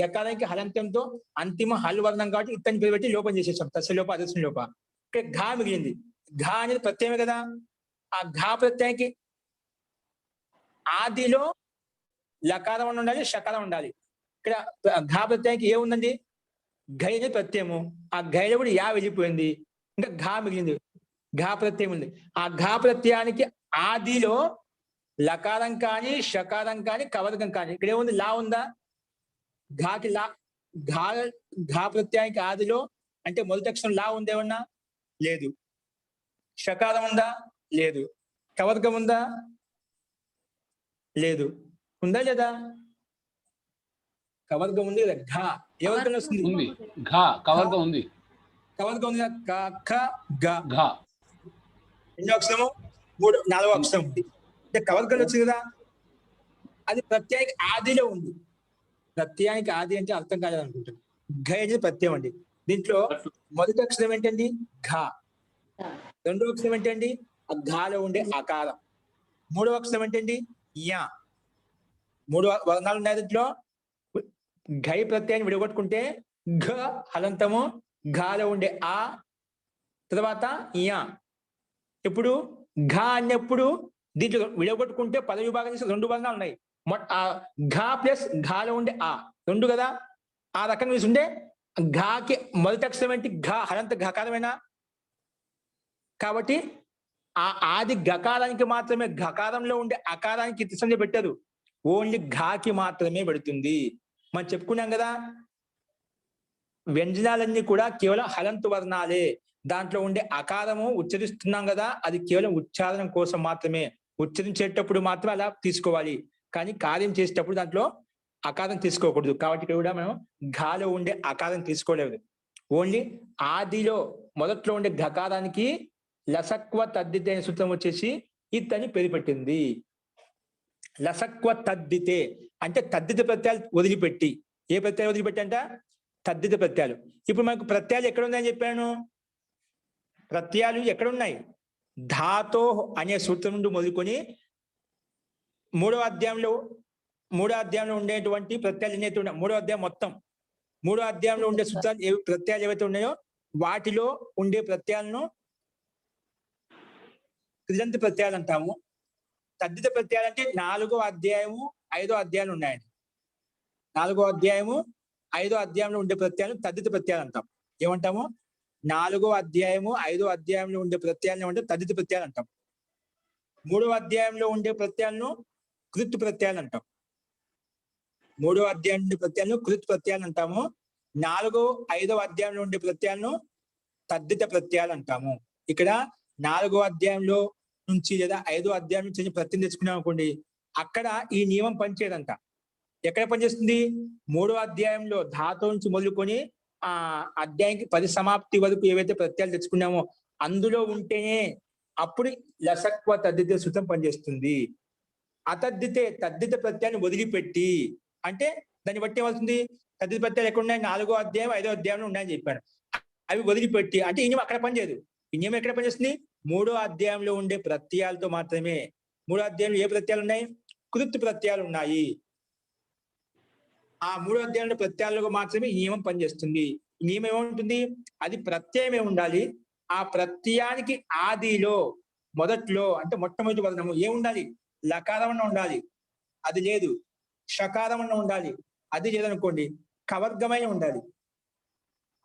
యకారానికి హలంత్యంతో అంతిమ హల్ వర్ణం కాబట్టి ఇత్ అని పేరు పెట్టి లోపం చేసేసాం. తస్య లోప అదస్య లోప. ఇక్కడ ఘా మిగిలింది. ఘా అనేది ప్రత్యయమే కదా. ఆ ఘా ప్రత్యయానికి ఆదిలో లకారం అని ఉండాలి, షకారం ఉండాలి. ఇక్కడ ఘా ప్రత్యయానికి ఏముందండి? ఘై అనేది ప్రత్యయము. ఆ ఘైలో కూడా యా వెళ్ళిపోయింది, ఇంకా ఘా మిగిలింది. ఘా ప్రత్యయం ఉంది. ఆ ఘా ప్రత్యయానికి ఆదిలో లకారం కానీ షకారం కానీ కవర్గం కానీ, ఇక్కడ ఏముంది? లా ఉందా? ఘాకి లా, ఘా ప్రత్యయానికి ఆదిలో అంటే మొదటి అక్షరం లా ఉందేమన్నా? లేదు. షకారం ఉందా? లేదు. కవర్గం ఉందా? లేదు. ఉందా లేదా? కవర్గం ఉంది కదా. ఘా ఏ వర్గంలో వస్తుంది? ఉంది. ఘా కవర్గం ఉంది. కవర్గం ఉంది కదా. క ఘ. ఘా ఎన్నో అక్షరము? 3, 4వ అక్షరం ఉంది. అంటే కవర్గంలో వచ్చింది కదా. అది ప్రత్యయానికి ఆదిలో ఉంది. ప్రత్యయానికి ఆది అంటే అర్థం కాలేదనుకుంటాను. ఘ అనేది ప్రత్యయం అండి. దీంట్లో మొదటి అక్షరం ఏంటండి? ఘ. రెండవ అక్షరం ఏంటండి? ఆ ఘాలో ఉండే ఆకారం. మూడవ అక్షరం ఏంటండి? యా. 3 వర్ణాలు ఉన్నాయి దీంట్లో. ఘై ప్రత్యయాన్ని విడగొట్టుకుంటే ఘ హలంతము, ఘాలో ఉండే ఆ, తర్వాత యా. ఇప్పుడు ఘ అన్నప్పుడు దీంట్లో విడగొట్టుకుంటే పద విభాగం చేసి 2 వర్ణాలు ఉన్నాయి. ఘ ప్లస్ ఘాలో ఉండే ఆ 2 కదా. ఆ రకంగా తీసుకుంటే ఘాకి మొదటి అక్షరం ఏంటి? ఘ హలంత ఘకారమేనా? కాబట్టి ఆ ఆది గకారానికి మాత్రమే, గకారంలో ఉండే అకారానికి ఇతిసంధ్య పెట్టదు. ఓన్లీ ఘాకి మాత్రమే పెడుతుంది. మనం చెప్పుకున్నాం కదా, వ్యంజనాలన్నీ కూడా కేవలం హలంతు వర్ణాలే. దాంట్లో ఉండే అకారము ఉచ్చరిస్తున్నాం కదా, అది కేవలం ఉచ్చారణ కోసం మాత్రమే. ఉచ్చరించేటప్పుడు మాత్రం అలా తీసుకోవాలి, కానీ కార్యం చేసేటప్పుడు దాంట్లో అకారం తీసుకోకూడదు. కాబట్టి ఇక్కడ కూడా మనం ఘాలో ఉండే అకారం తీసుకోలేదు. ఓన్లీ ఆదిలో మొదట్లో ఉండే ఘకారానికి లసక్వ తద్దితే అనే సూత్రం వచ్చేసి ఇత్ అని పేరు పెట్టింది. లసక్వ తద్దితే అంటే తద్దిత ప్రత్యయాలు వదిలిపెట్టి. ఏ ప్రత్యయాలు వదిలిపెట్టి అంట? తద్దిత ప్రత్యయాలు. ఇప్పుడు మనకు ప్రత్యయాలు ఎక్కడ ఉన్నాయని చెప్పాను? ప్రత్యయాలు ఎక్కడ ఉన్నాయి? ధాతో అనే సూత్రం నుండి మొదలుకొని 3వ అధ్యాయంలో ఉండేటువంటి ప్రత్యయాలు ఎన్నైతే ఉన్నాయి, 3వ అధ్యాయం మొత్తం 3వ అధ్యాయంలో ఉండే సూత్రాలు ప్రత్యయాలు ఏవైతే ఉన్నాయో వాటిలో ఉండే ప్రత్యయాలను కృదంత ప్రత్యయాలు అంటాము. తద్దిత ప్రత్యయాలు అంటే 4వ అధ్యాయము 5వ అధ్యాయాలు ఉన్నాయండి. 4వ అధ్యాయము 5వ అధ్యాయంలో ఉండే ప్రత్యయాలను తద్దిత ప్రత్యయాలు అంటాం. ఏమంటాము? 4వ అధ్యాయము 5వ అధ్యాయంలో ఉండే ప్రత్యయాలను ఏమంటే తద్దిత ప్రత్యయాలు అంటాం. 3వ అధ్యాయంలో ఉండే ప్రత్యయాలను కృత్ ప్రత్యయాలు అంటాం. 3వ అధ్యాయం ఉండే ప్రత్యయాలను కృత్ ప్రత్యయాలు అంటాము. 4వ 5వ అధ్యాయంలో ఉండే ప్రత్యయాలను తద్దిత ప్రత్యయాలు అంటాము. ఇక్కడ 4వ అధ్యాయంలో నుంచి లేదా 5వ అధ్యాయం నుంచి ప్రత్యయం తెచ్చుకున్నాం అనుకోండి, అక్కడ ఈ నియమం పనిచేయదంట. ఎక్కడ పనిచేస్తుంది? 3వ అధ్యాయంలో ధాతు నుంచి మొదలుకొని ఆ అధ్యాయానికి పరిసమాప్తి వరకు ఏవైతే ప్రత్యయాలు తెచ్చుకున్నామో అందులో ఉంటేనే అప్పుడు లసక్వ తద్దిత సూత్రం పనిచేస్తుంది. అతద్దితే తద్దిత ప్రత్యయాన్ని వదిలిపెట్టి అంటే దాన్ని బట్టి ఏమవుతుంది? తద్దిత ప్రత్యయాలు ఎక్కడ ఉన్నాయి? 4వ అధ్యాయం 5వ అధ్యాయంలో ఉన్నాయని చెప్పాను. అవి వదిలిపెట్టి అంటే ఈ నియమం అక్కడ పనిచేయదు. ఈ నియమం ఎక్కడ పనిచేస్తుంది? 3వ అధ్యాయంలో ఉండే ప్రత్యయాలతో మాత్రమే. 3వ అధ్యాయంలో ఏ ప్రత్యయాలు ఉన్నాయి? కృత్ ప్రత్యయాలు ఉన్నాయి. ఆ 3వ అధ్యాయంలో ప్రత్యయాలకు మాత్రమే ఈ నియమం పనిచేస్తుంది. ఈ నియమం ఏముంటుంది? అది ప్రత్యయమే ఉండాలి. ఆ ప్రత్యయానికి ఆదిలో మొదట్లో అంటే మొట్టమొదటి వర్ణము ఏముండాలి? లకారం అన్న ఉండాలి, అది లేదు. షకారం అన్న ఉండాలి, అది లేదనుకోండి. కవర్గమైన ఉండాలి,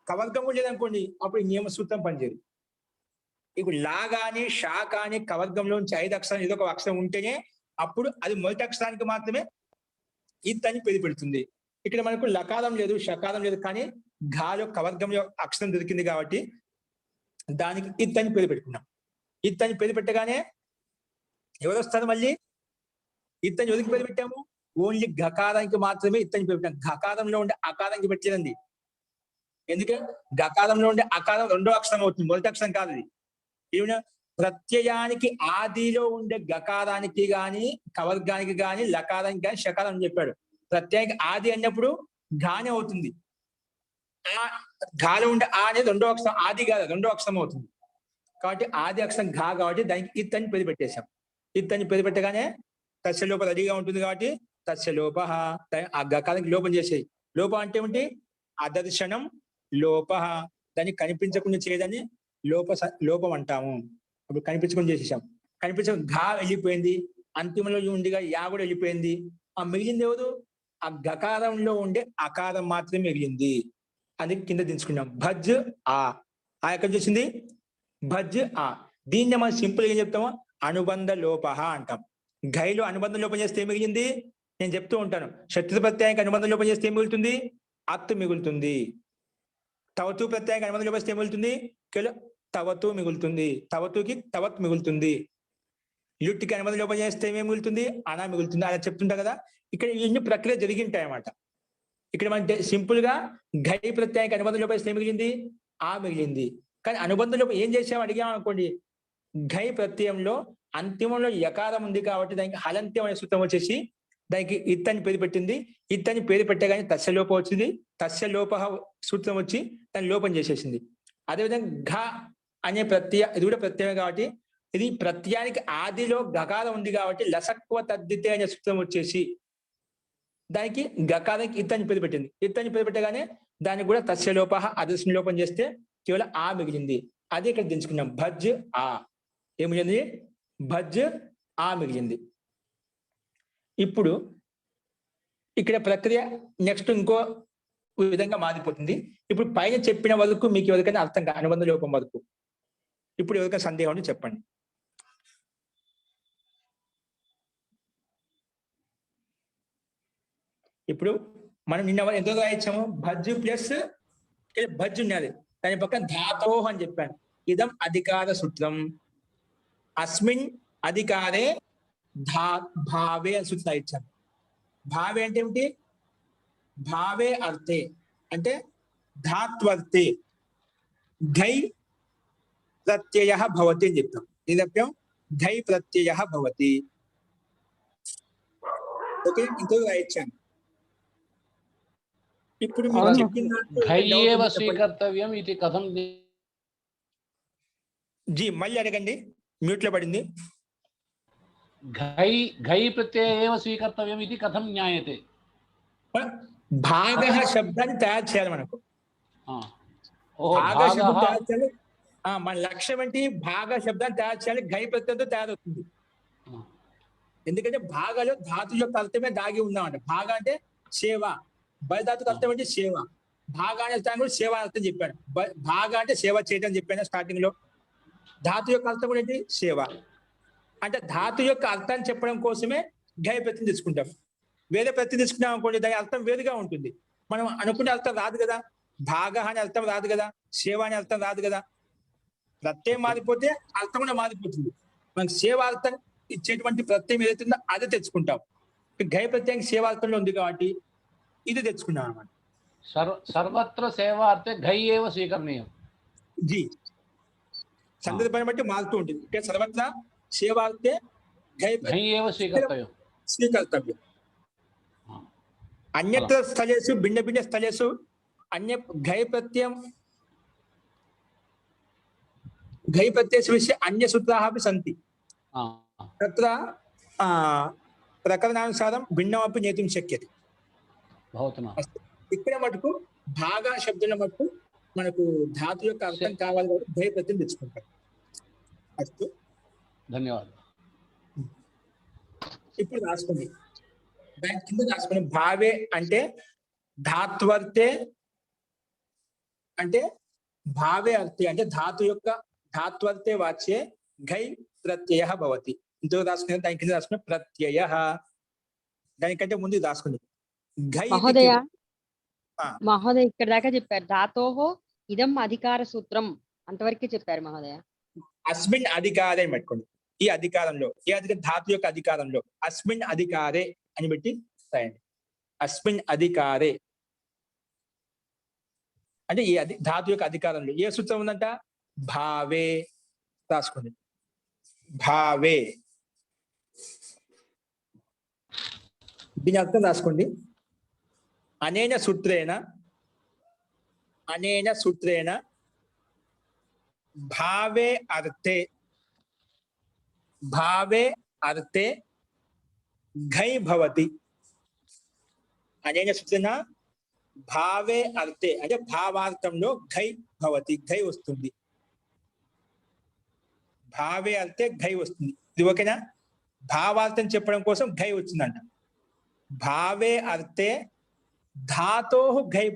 కవర్గము లేదనుకోండి, అప్పుడు ఈ నియమ సూత్రం పనిచేయదు. ఇప్పుడు లా గాని షా కానీ కవర్గంలోంచి 5 అక్షరాలు ఏదో ఒక అక్షరం ఉంటేనే అప్పుడు అది మొదటి అక్షరానికి మాత్రమే ఇత్ అని పేరు పెడుతుంది. ఇక్కడ మనకు లకారం లేదు, షకారం లేదు, కానీ ఘాలో కవర్గంలో అక్షరం దొరికింది కాబట్టి దానికి ఇత్ అని పేరు పెట్టుకున్నాం. ఇత్ అని పేరు పెట్టగానే ఎవరు వస్తారు? మళ్ళీ ఇత్ అని ఎవరికి పేరు పెట్టాము? ఓన్లీ గకారానికి మాత్రమే ఇత్ అని పేరు పెట్టాం. గకారంలో ఉండే అకారానికి పెట్టలేదండి. ఎందుకంటే గకారంలో ఉండే అకారం 2వ అక్షరం అవుతుంది, మొదటి అక్షరం కాదు. అది ఏమైనా ప్రత్యయానికి ఆదిలో ఉండే గకారానికి గాని కవర్గానికి గాని లకారానికి గాని షకారం అని చెప్పాడు. ప్రత్యయానికి ఆది అన్నప్పుడు ఘానే అవుతుంది. ఆ ఘాలో ఉండే ఆ అనేది రెండో అక్షరం, ఆది కాదు రెండో అక్షరం అవుతుంది. కాబట్టి ఆది అక్షరం ఘా కాబట్టి దానికి ఇత్ అని పేరు పెట్టేశాం. ఇత్ అని పేరు పెట్టగానే తస్య లోప రెడీగా ఉంటుంది కాబట్టి తస్య లోప, ఆ గకారానికి లోపం చేసేది. లోపం అంటే ఏమిటి? అదర్శనం లోప, దాన్ని కనిపించకుండా చేయదని లోపం అంటాము. ఇప్పుడు కనిపించకుండా చేసేసాం. కనిపించకుండా ఘా వెళ్ళిపోయింది, అంతిమంలో ఉండిగా యా కూడా వెళ్ళిపోయింది. ఆ మిగిలింది ఎవరు? ఆ గకారంలో ఉండే అకారం మాత్రమే మిగిలింది. అది కింద దించుకున్నాం. భజ్ ఆ ఎక్కడ చూసింది? భజ్ ఆ. దీన్ని మనం సింపుల్ గా చెప్తాము, అనుబంధ లోప అంటాం. ఘైలో అనుబంధ లోపం చేస్తే ఏం మిగిలింది? నేను చెప్తూ ఉంటాను, శత్రు ప్రత్యయానికి అనుబంధ లోపం చేస్తే ఏం మిగులుతుంది? అత్తు మిగులుతుంది. తవతు ప్రత్యయానికి అనుబంధ లోపం చేస్తే ఏం మిగులుతుంది? కేవలం తవతు మిగులుతుంది. తవతుకి తవత్ మిగులుతుంది. లుట్టికి అనుబంధ లోపం చేస్తే ఏమేమి మిగులుతుంది? అనా మిగులుతుంది. అలా చెప్తుంటా కదా. ఇక్కడ ఇన్ని ప్రక్రియ జరిగింటాయి అన్నమాట. ఇక్కడ మనం సింపుల్ గా ఘై ప్రత్యయానికి అనుబంధ లోపం చేస్తే ఏం మిగిలింది? ఆ మిగిలింది. కానీ అనుబంధ లోపం ఏం చేసాము అడిగాం అనుకోండి, ఘై ప్రత్యయంలో అంతిమంలో యకారం ఉంది కాబట్టి దానికి హలంత్యం అనే సూత్రం వచ్చేసి దానికి ఇత్ అని పేరు పెట్టింది. ఇత్ అని పేరు పెట్టగానే తస్య లోపం వచ్చింది. తస్య లోప సూత్రం వచ్చి దాన్ని లోపం చేసేసింది. అదేవిధంగా ఘ అనే ప్రత్యయ, ఇది కూడా ప్రత్యయం కాబట్టి ఇది ప్రత్యయానికి ఆదిలో గకారం ఉంది కాబట్టి లసక్వ తద్దితే అనే సూత్రం వచ్చేసి దానికి గకారానికి ఇత్ అని పేరు పెట్టింది. ఇత్ అని పేరు పెట్టగానే దానికి కూడా తస్య లోప అదర్శన లోపం చేస్తే కేవలం ఆ మిగిలింది. అదే ఇక్కడ దించుకున్నాం. భజ్ ఆ ఏం మిగిలింది? భజ్ ఆ మిగిలింది. ఇప్పుడు ఇక్కడ ప్రక్రియ నెక్స్ట్ ఇంకో విధంగా మారిపోతుంది. ఇప్పుడు పైన చెప్పిన వరకు మీకు ఎవరికైనా అర్థం కాదు, అనుబంధ లోపం వరకు. ఇప్పుడు ఎవరికైనా సందేహం ఉంటే చెప్పండి. ఇప్పుడు మనం నిన్న ఎంతో రాయించాము? భజ్ ప్లస్ భజ్ ఉన్నది, దాని పక్కన ధాతో అని చెప్పాను. ఇదం అధికార సూత్రం. అస్మిన్ అధికారే భావే అని సూచన ఇచ్చాను. భావే అంటే ఏమిటి? భావే అర్థే అంటే ధాత్వర్తే ఘై ప్రత్యయ భవతి అని చెప్తాం. ఇది చెప్పాం, ఘై ప్రత్యయ భవతి. ఓకే, ఇంకో రాయించాను. ఇప్పుడు మీరు చెప్పిన దాంట్లో ఘై doubt ఏవ ఉంటే చెప్పండి. స్వీకర్తవ్యం ఇది కథం జీ మళ్ళీ అడగండి, మ్యూట్ లో పడింది. ఘై ప్రత్యయ ఏవ స్వీకర్తవ్యం ఇది కథం జ్ఞాయతే. భాగ శబ్దాన్ని తయారు చేయాలి మనకు. ఓహో, భాగ భాగః. శబ్దం తయారు చేయాలి. మన లక్ష్యం ఏంటి? భాగ శబ్దాన్ని తయారు చేయాలి. ఘై ప్రత్యయంతో తయారవుతుంది. ఎందుకంటే భాగలో ధాతు యొక్క అర్థమే దాగి ఉందామంట. భాగ అంటే సేవ, బలి ధాతుకు అర్థం ఏంటి? సేవ. భాగ అనే స్థానం కూడా సేవ అర్థం చెప్పాను. భాగ అంటే సేవ చేయడం చెప్పాను స్టార్టింగ్ లో. ధాతు యొక్క అర్థం కూడా ఏంటి? సేవ. అంటే ధాతు యొక్క అర్థాన్ని చెప్పడం కోసమే ఘై ప్రత్యయం తీసుకుంటాం. వేరే ప్రత్యయం తీసుకున్నాం అనుకోండి, దాని అర్థం వేరుగా ఉంటుంది. మనం అనుకునే అర్థం రాదు కదా. భాగ అనే అర్థం రాదు కదా, సేవ అనే అర్థం రాదు కదా. ప్రత్యయం మారిపోతే అర్థం కూడా మారిపోతుంది. మనకి సేవ అర్థం ఇచ్చేటువంటి ప్రత్యయం ఏదైతుందో అదే తెచ్చుకుంటాం. ఘై ప్రత్యయం సేవార్థంలో ఉంది కాబట్టి ఇది తెచ్చుకున్నాం అన్నమాట. సర్వత్ర సేవార్థే ఘై ఏవ స్వీకరణీయం. జీ సందర్భాన్ని బట్టి మారుతూ ఉంటుంది. ఇక్కడ సర్వత్రా సేవార్థే ఘై ఘై ఏవ స్వీకర్తవ్యం. స్వీకర్తవ్యం. అన్యత్ర స్థలేషు భిన్న భిన్న స్థలేషు అన్య ఘై ప్రత్యయ విషయ అన్య సూత్రాः अपि सन्ति. తత్ర ప్రకరణానుసారం భిన్నమపి నేతుం శక్యతే. ఇక్కడ మటుకు భాగ శబ్దంలో మటుకు మనకు ధాతు యొక్క అర్థం కావాలి కాబట్టి ఘై ప్రత్యయం తెచ్చుకుంటాం. అస్తు, ధన్యవాదాలు. ఇప్పుడు రాసుకోండి, దాని కింద రాసుకోండి. భావే అంటే ధాత్వర్తే అంటే భావే అర్థే అంటే ధాతు యొక్క ధాత్వర్తే వాచ్యే ఘై ప్రత్యయ భవతి. ఇందులో రాసుకునే దాని కింద రాసుకునే ప్రత్యయ. దానికంటే ముందు రాసుకోండి ఘై. మహోదయ ఇక్కడ దాకా చెప్పారు. ధాతోహో ఇదం అధికార సూత్రం అంతవరకే చెప్పారు మహోదయ. అస్మిన్ అధికారే అని పెట్టుకోండి. ఈ అధికారంలో, ఈ ధాతు యొక్క అధికారంలో అస్మిన్ అధికారే అని పెట్టి రాయండి. అస్మిన్ అధికారే అంటే ఈ ధాతు యొక్క అధికారంలో ఏ సూత్రం ఉందంట? భావే. రాసుకోండి భావే. దీని అర్థం రాసుకోండి. అనేన సూత్రేణ అనేన సూత్రేణ భావే అర్థే ఘై భవతి. అనేన సూత్రేణ భావే అర్థే అంటే భావార్థంలో ఘై భవతి, ఘై వస్తుంది. భావే అర్థే ఘై వస్తుంది. ఇది ఓకేనా? భావార్థం చెప్పడం కోసం ఘై వచ్చిందంట. భావే అర్థే ధాతో ఘై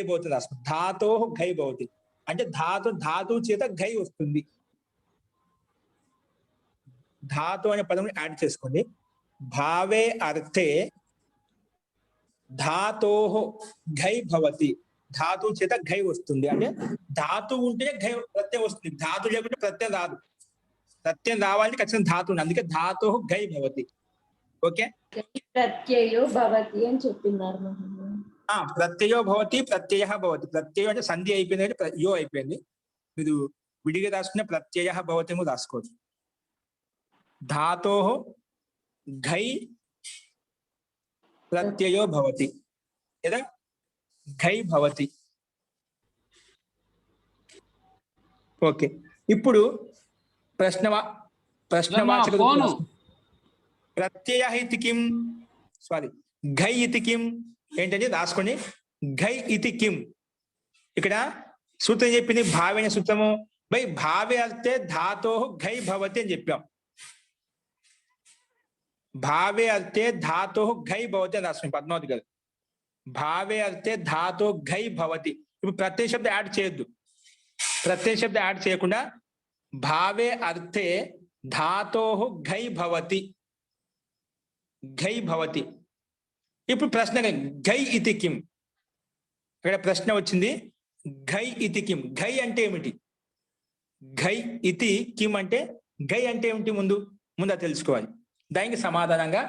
భవతి రాస్తుంది. ధాతో ఘై భవతి అంటే ధాతు చేత ఘై వస్తుంది. ధాతు అనే పదం యాడ్ చేసుకోండి. భావే అర్థే ధాతో ఘై భవతి, ధాతు చేత ఘై వస్తుంది. అంటే ధాతు ఉంటే ఘై ప్రత్యయం వస్తుంది, ధాతు లేకుంటే ప్రత్యయం రాదు. ప్రత్యయం రావాలంటే ఖచ్చితంగా ధాతు ఉంది, అందుకే ధాతో ఘై భవతి. ఓకే, ప్రత్యయో భవతి అని చెప్పినారు మహమ్మద్. ప్రత్యయో భవతి, ప్రత్యయ భవతి. ప్రత్యయం అంటే సంధి అయిపోయింది అంటే యో అయిపోయింది. మీరు విడిగా రాసుకునే ప్రత్యయ భవతి కూడా రాసుకోవచ్చు. ధాతో ఘై ప్రత్యయో భవతి లేదా ఘై భవతి. ఓకే, ఇప్పుడు ప్రశ్నవాచక ప్రత్యయ ఇతి కిం, సారీ ఘై ఇతి కిం ఏంటంటే రాసుకోండి. ఘై ఇతి కిం, ఇక్కడ సూత్రం చెప్పింది భావేన సూత్రము. బై భావే అర్థే ధాతో ఘై భవతి అని చెప్పాం. భావే అర్థే ధాతో ఘై భవతి అని రాసుకోండి. పద్మావతి గారు, భావే అర్థే ధాతో ఘై భవతి. ఇప్పుడు ప్రత్యయ శబ్దం యాడ్ చేయొద్దు. ప్రత్యయ శబ్దం యాడ్ చేయకుండా భావే అర్థే ధాతో ఘై భవతి, ఘై భవతి. ఇప్పుడు ప్రశ్న ఘై ఇతి కిం, ఇక్కడ ప్రశ్న వచ్చింది. ఘై ఇతి కిం, ఘై అంటే ఏమిటి? ఘై ఇతి కిం అంటే ఘై అంటే ఏమిటి? ముందు అది తెలుసుకోవాలి. దానికి సమాధానంగా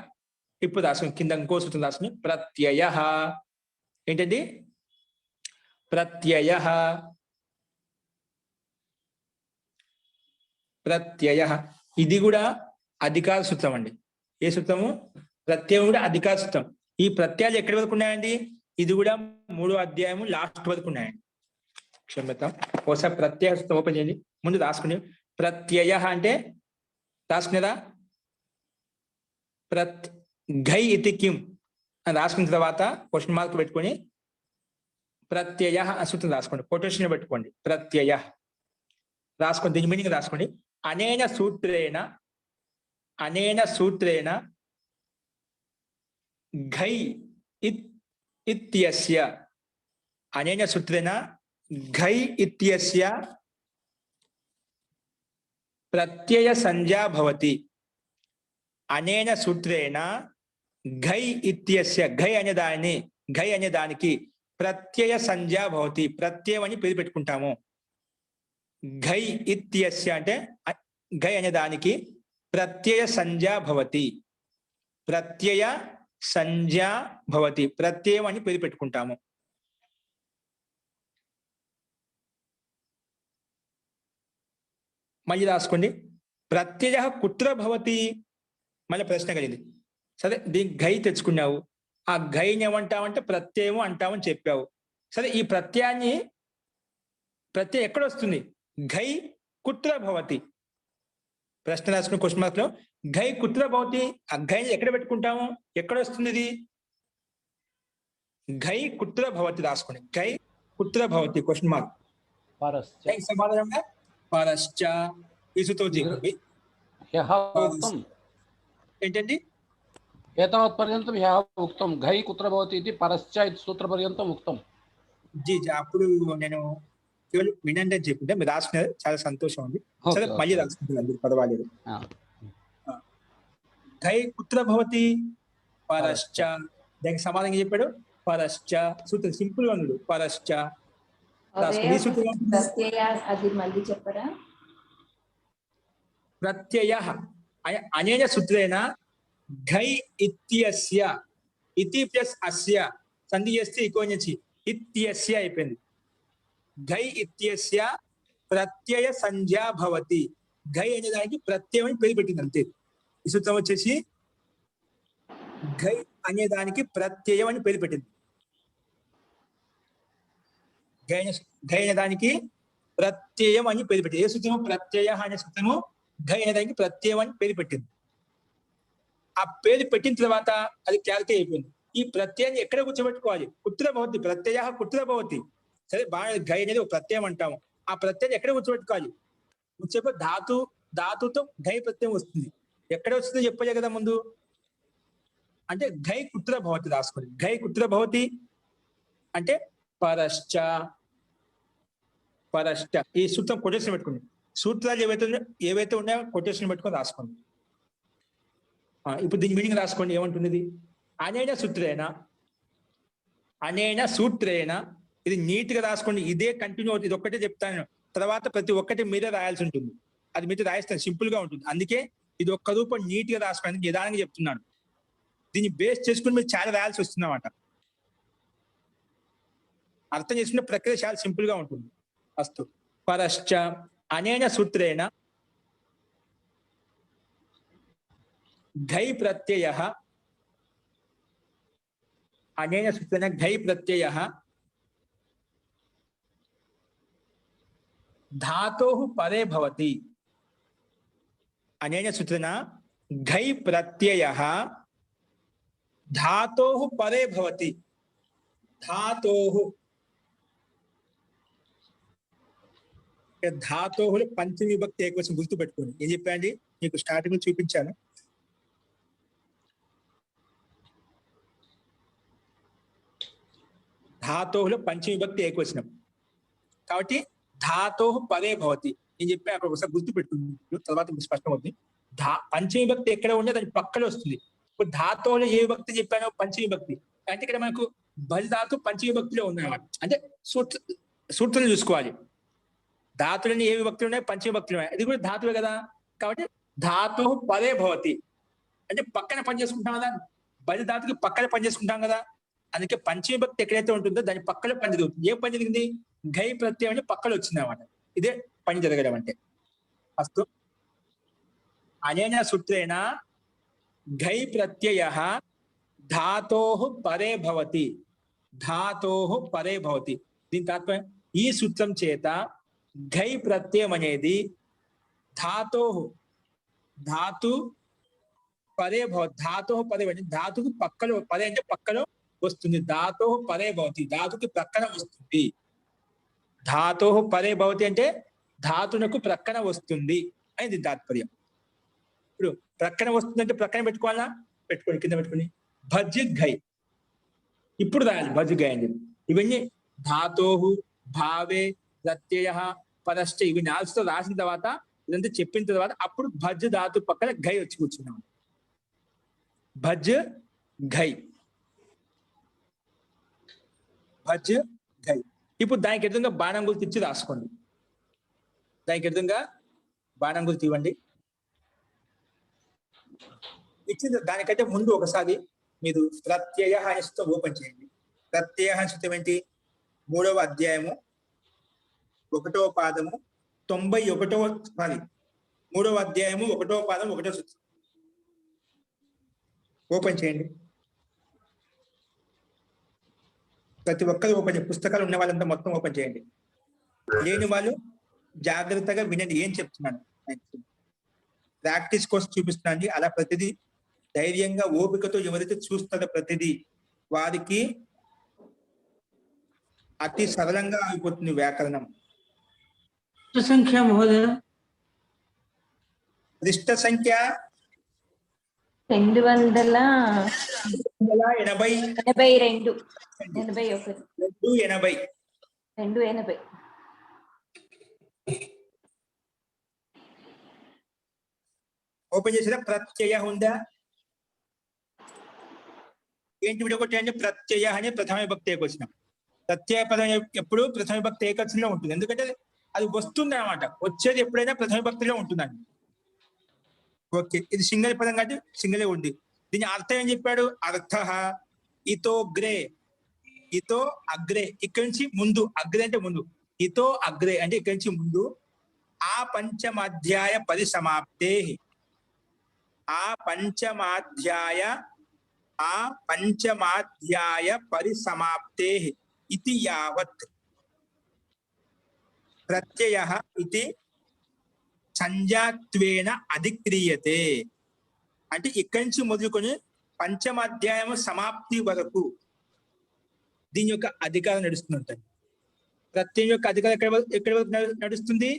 ఇప్పుడు రాసుకుని కింద ఇంకో సూత్రం రాసుకుని ప్రత్యయ. ఏంటండి? ప్రత్యయ. ప్రత్యయ ఇది కూడా అధికార సూత్రం అండి. ఏ సూత్రము? ప్రత్యయం కూడా అధికార సూత్రం. ఈ ప్రత్యయాలు ఎక్కడి వరకు ఉన్నాయండి? ఇది కూడా 3వ అధ్యాయము లాస్ట్ వరకు ఉన్నాయండి. క్షమ్యతాం, ఒకసారి ప్రత్యయ సూత్రం ఓపెన్ చేయండి. ముందు రాసుకుని ప్రత్యయ అంటే రాసుకునేదా? ఘై ఇతి కిం అని రాసుకున్న తర్వాత క్వశ్చన్ మార్క్ పెట్టుకొని ప్రత్యయ సూత్రం రాసుకోండి. కొటేషన్ పెట్టుకోండి. ప్రత్యయ రాసుకోండి, దీని మీనింగ్ రాసుకోండి. అనేన సూత్రేణ ఘై ఇత్యస్య, అనేన సూత్రేణ ఘై ఇత్యస్య ప్రత్యయ సంజ్ఞా భవతి. అనేన సూత్రేణ ఘై ఇత్యస్య, ఘై అనే దానికి ప్రత్యయ సంజ్ఞా భవతి, ప్రత్యయం అని పేరు పెట్టుకుంటాము. ఘై ఇత్యస్య అంటే ఘై అనే దానికి ప్రత్యయ సంజ్ఞా భవతి, ప్రత్యయ సంజ్ఞా భవతి, ప్రత్యయం అని పేరు పెట్టుకుంటాము. మళ్ళీ రాసుకోండి. ప్రత్యయ కుత్ర భవతి, మళ్ళీ ప్రశ్న కలిగింది. సరే, దీనికి ఘై తెచ్చుకున్నావు, ఆ ఘైని ఏమంటావంటే ప్రత్యయం అంటామని చెప్పావు. సరే, ఈ ప్రత్యయం ఎక్కడ వస్తుంది? ఘై కుత్ర భవతి. ప్రశ్న రాసుకున్న క్వశ్చన్ మార్క్ లో ఘై కుత్ర భవతి, ఆ ఘై ఎక్కడ పెట్టుకుంటాము? ఎక్కడ వస్తుంది ఇది? ఘై కుత్ర భవతి రాసుకోండి. ఘై కుత్ర భవతి క్వశ్చన్ మార్క్. సమాధానంగా పరశ్చ ఈ సూత్రం చెప్పండి. ఏంటండి? एतावत् पर्यन्तं ह्यः उक्तं घै कुत्र भवति इति परश्च इति सूत्रपर्यन्तम् उक्तं. జీ అప్పుడు నేను కేవలం వినండి అని చెప్పింటే మీరు రాసుకున్నారు, చాలా సంతోషం ఉంది. సరే, మళ్ళీ రాసుకుంటున్నాను, పర్వాలేదు. ఘై కుత్ర భవతి? పరశ్చ. దానికి సమాధానం చెప్పాడు పరశ్చ. సూత్రం సింపుల్ గా ఉన్నాడు. పరశ్చ రాసుకుని ప్రత్యయ అది మళ్ళీ చెప్పరా? ప్రత్యయ అనేన సూత్రేణ ఘై ఇత్యస్య, ఇతి ప్లస్ అస్య సంధి చేస్తే ఇకోనించి ఇత్యస్య అయిపోయింది. ఘై ఇత్యస్య ప్రత్యయ సంజ్ఞా భవతి. ఘై అనే దానికి ప్రత్యయం అని పేరు పెట్టింది అంతే. ఈ సూత్రం వచ్చేసి ఘై అనే దానికి ప్రత్యయం అని పేరు పెట్టింది. ఘై అనే దానికి ప్రత్యయం అని పేరు పెట్టింది. ఏ సూత్రము? ప్రత్యయ అనే సూత్రము ఘై అనే దానికి ప్రత్యయం అని పేరు పెట్టింది. ఆ పేరు పెట్టిన తర్వాత అది క్లారిటీ అయిపోయింది. ఈ ప్రత్యయాన్ని ఎక్కడ కూర్చోబెట్టుకోవాలి? కుత్ర భవతి ప్రత్యయ కుత్ర భవతి. సరే బాగా ఘై అనేది ఒక ప్రత్యయం అంటాము. ఆ ప్రత్యయాన్ని ఎక్కడ కూర్చోబెట్టుకోవాలి? కూర్చోబెట్టి ధాతుతో ఘై ప్రత్యయం వస్తుంది. ఎక్కడ వస్తుందో చెప్పలే కదా ముందు. అంటే ఘై కుత్ర భవతి రాసుకోండి. ఘై కుత్ర భవతి అంటే పరశ్చ. ఈ సూత్రం కొటేషన్ పెట్టుకోండి. సూత్రాలు ఏవైతే ఉన్నాయో కొటేషన్ పెట్టుకొని రాసుకోండి. ఇప్పుడు దీని మీనింగ్ రాసుకోండి. ఏమంటుంది? అనేన సూత్రేణ. ఇది నీట్ గా రాసుకోండి. ఇదే కంటిన్యూ అవుతుంది. ఇది ఒక్కటే చెప్తాను, తర్వాత ప్రతి ఒక్కటి మీరే రాయాల్సి ఉంటుంది. అది మీతో రాయిస్తాను, సింపుల్ గా ఉంటుంది. అందుకే ఇది ఒక్క రూపం నీట్ గా రాసుకోండి, నిదానంగా చెప్తున్నాను. దీన్ని బేస్ చేసుకుని మీరు చాలా రాయాల్సి వస్తుందన్నమాట. అర్థం చేసుకునే ప్రక్రియ చాలా సింపుల్ గా ఉంటుంది. అస్తు పరశ్చ అనేన సూత్రేణ ఘై ప్రత్యయః. అనేన సూత్రేణ ఘై ప్రత్యయః धातोः परे भवति. अनेन सूत्रेण घै प्रत्ययः धातोः परे भवति. धातोः पंचमी विभक्ति ఏకవచనం గుర్తు పెట్టుకోండి. ఏం చెప్పండి మీకు స్టార్టింగ్ లో చూపించాను. धातोः पंचमी विभक्ति ఏకవచనం కాబట్టి धातोः परे भवति. నేను చెప్పాను అక్కడ ఒకసారి గుర్తు పెట్టుకుని తర్వాత మీకు స్పష్టం అవుతుంది. పంచమి విభక్తి ఎక్కడ ఉంటే దాని పక్కన వస్తుంది. ఇప్పుడు ధాతువులో ఏ విభక్తి చెప్పానో పంచమి విభక్తి అంటే ఇక్కడ మనకు భజ ధాతు పంచమి విభక్తిలో ఉన్నాయన్నమాట. అంటే సూత్రం చూసుకోవాలి. ధాతులని ఏ విభక్తులు ఉన్నాయి? పంచమి విభక్తులు ఉన్నాయి. ఇది కూడా ధాతువే కదా. కాబట్టి ధాతు పరే భవతి అంటే పక్కన పనిచేసుకుంటాం కదా. భజ ధాతుకి పక్కన పనిచేసుకుంటాం కదా. అందుకే పంచమి విభక్తి ఎక్కడైతే ఉంటుందో దాని పక్కన పని జరుగుతుంది. ఏ పని జరిగింది? ఘై ప్రత్యయం అంటే పక్కన వచ్చింది అన్నమాట. ఇదే పని జరగడం అంటే. అస్తు అనేన సూత్రేణ ఘై ప్రత్యయః ధాతోః పరే భవతి. దీని తాత్పర్యం ఈ సూత్రం చేత ఘై ప్రత్యయం అనేది ధాతు పరే భవతి. ధాతుకు పక్కలో పరే అంటే పక్కలో వస్తుంది. ధాతోః పరే భవతి ధాతుకి ప్రక్కన వస్తుంది. ధాతోః పరే భవతి అంటే ధాతునకు ప్రక్కన వస్తుంది అనేది తాత్పర్యం. ఇప్పుడు ప్రక్కన వస్తుందంటే ప్రక్కన పెట్టుకోవాలా? పెట్టుకోండి, కింద పెట్టుకుని భజ్ ఘై. ఇప్పుడు రాయాలి భజ్ ఘై అని చెప్పి. ఇవన్నీ ధాతోః భావే ప్రత్యయః పరశ్చ ఇవి 4 రాసిన తర్వాత ఇదంతా చెప్పిన తర్వాత అప్పుడు భజ్ ధాతు పక్కన ఘై వచ్చి కూర్చున్నాం. భజ్ ఘై. ఇప్పుడు దానికి ఎదురుగా బాణం గుర్తు ఇచ్చి రాసుకోండి. దానికి ఎదురుగా బాణం గుర్తు ఇవ్వండి. ఇచ్చింది దానికంటే ముందు ఒకసారి మీరు ప్రత్యయ అనే సూత్రం ఓపెన్ చేయండి. ప్రత్యయ అనే సూత్రం ఏంటి? 3వ అధ్యాయము 1వ పాదము 3వ అధ్యాయము 1వ పాదం 1వ సూత్రం ఓపెన్ చేయండి. ప్రతి ఒక్కరు ఓపెన్ చేయండి. పుస్తకాలు ఉన్న వాళ్ళంతా మొత్తం ఓపెన్ చేయండి. లేని వాళ్ళు జాగ్రత్తగా వినండి ఏం చెప్తున్నాను. ప్రాక్టీస్ కోసం చూపిస్తున్నాండి. అలా ప్రతిదీ ధైర్యంగా ఓపికతో ఎవరైతే చూస్తారో ప్రతిదీ వారికి అతి సరళంగా అయిపోతుంది వ్యాకరణం. సంఖ్య మహోదయ పృష్ఠ సంఖ్య 282. 280. ఓపెన్ చేసిన ప్రత్యయ ఉందా? ఏంటి విడగొట్టి అంటే ప్రత్యయ అనే ప్రథమ విభక్తి ఏకవచనం. ప్రత్యయ పదం ఎప్పుడు ప్రథమ విభక్తి ఏకవచనంలో ఉంటుంది. ఎందుకంటే అది వస్తుంది అన్నమాట. వచ్చేది ఎప్పుడైనా ప్రథమ విభక్తిలో ఉంటుందండి. ఓకే, ఇది సింగల్ పదం కాబట్టి సింగలే ఉంది. దీని అర్థం ఏం చెప్పాడు? అర్థ ఇతో అగ్రే. ఇక్కడి నుంచి ముందు. అగ్రే అంటే ముందు. ఇతో అగ్రే అంటే ఇక్కడి నుంచి ముందు. ఆ పంచమాధ్యాయ పరిసమాప్తే. ఆ పంచమాధ్యాయ పరిసమాప్తే ఇతి యావత్. ప్రత్యయః ఇతి సంజ్ఞాత్వేన అధిక్రియతే. అంటే ఇక్కడి నుంచి మొదలుకొని పంచమాధ్యాయం సమాప్తి వరకు దీని యొక్క అధికారం నడుస్తూ ఉంటుంది. ప్రత్యయం యొక్క అధికారం ఎక్కడి వరకు నడుస్తుంది?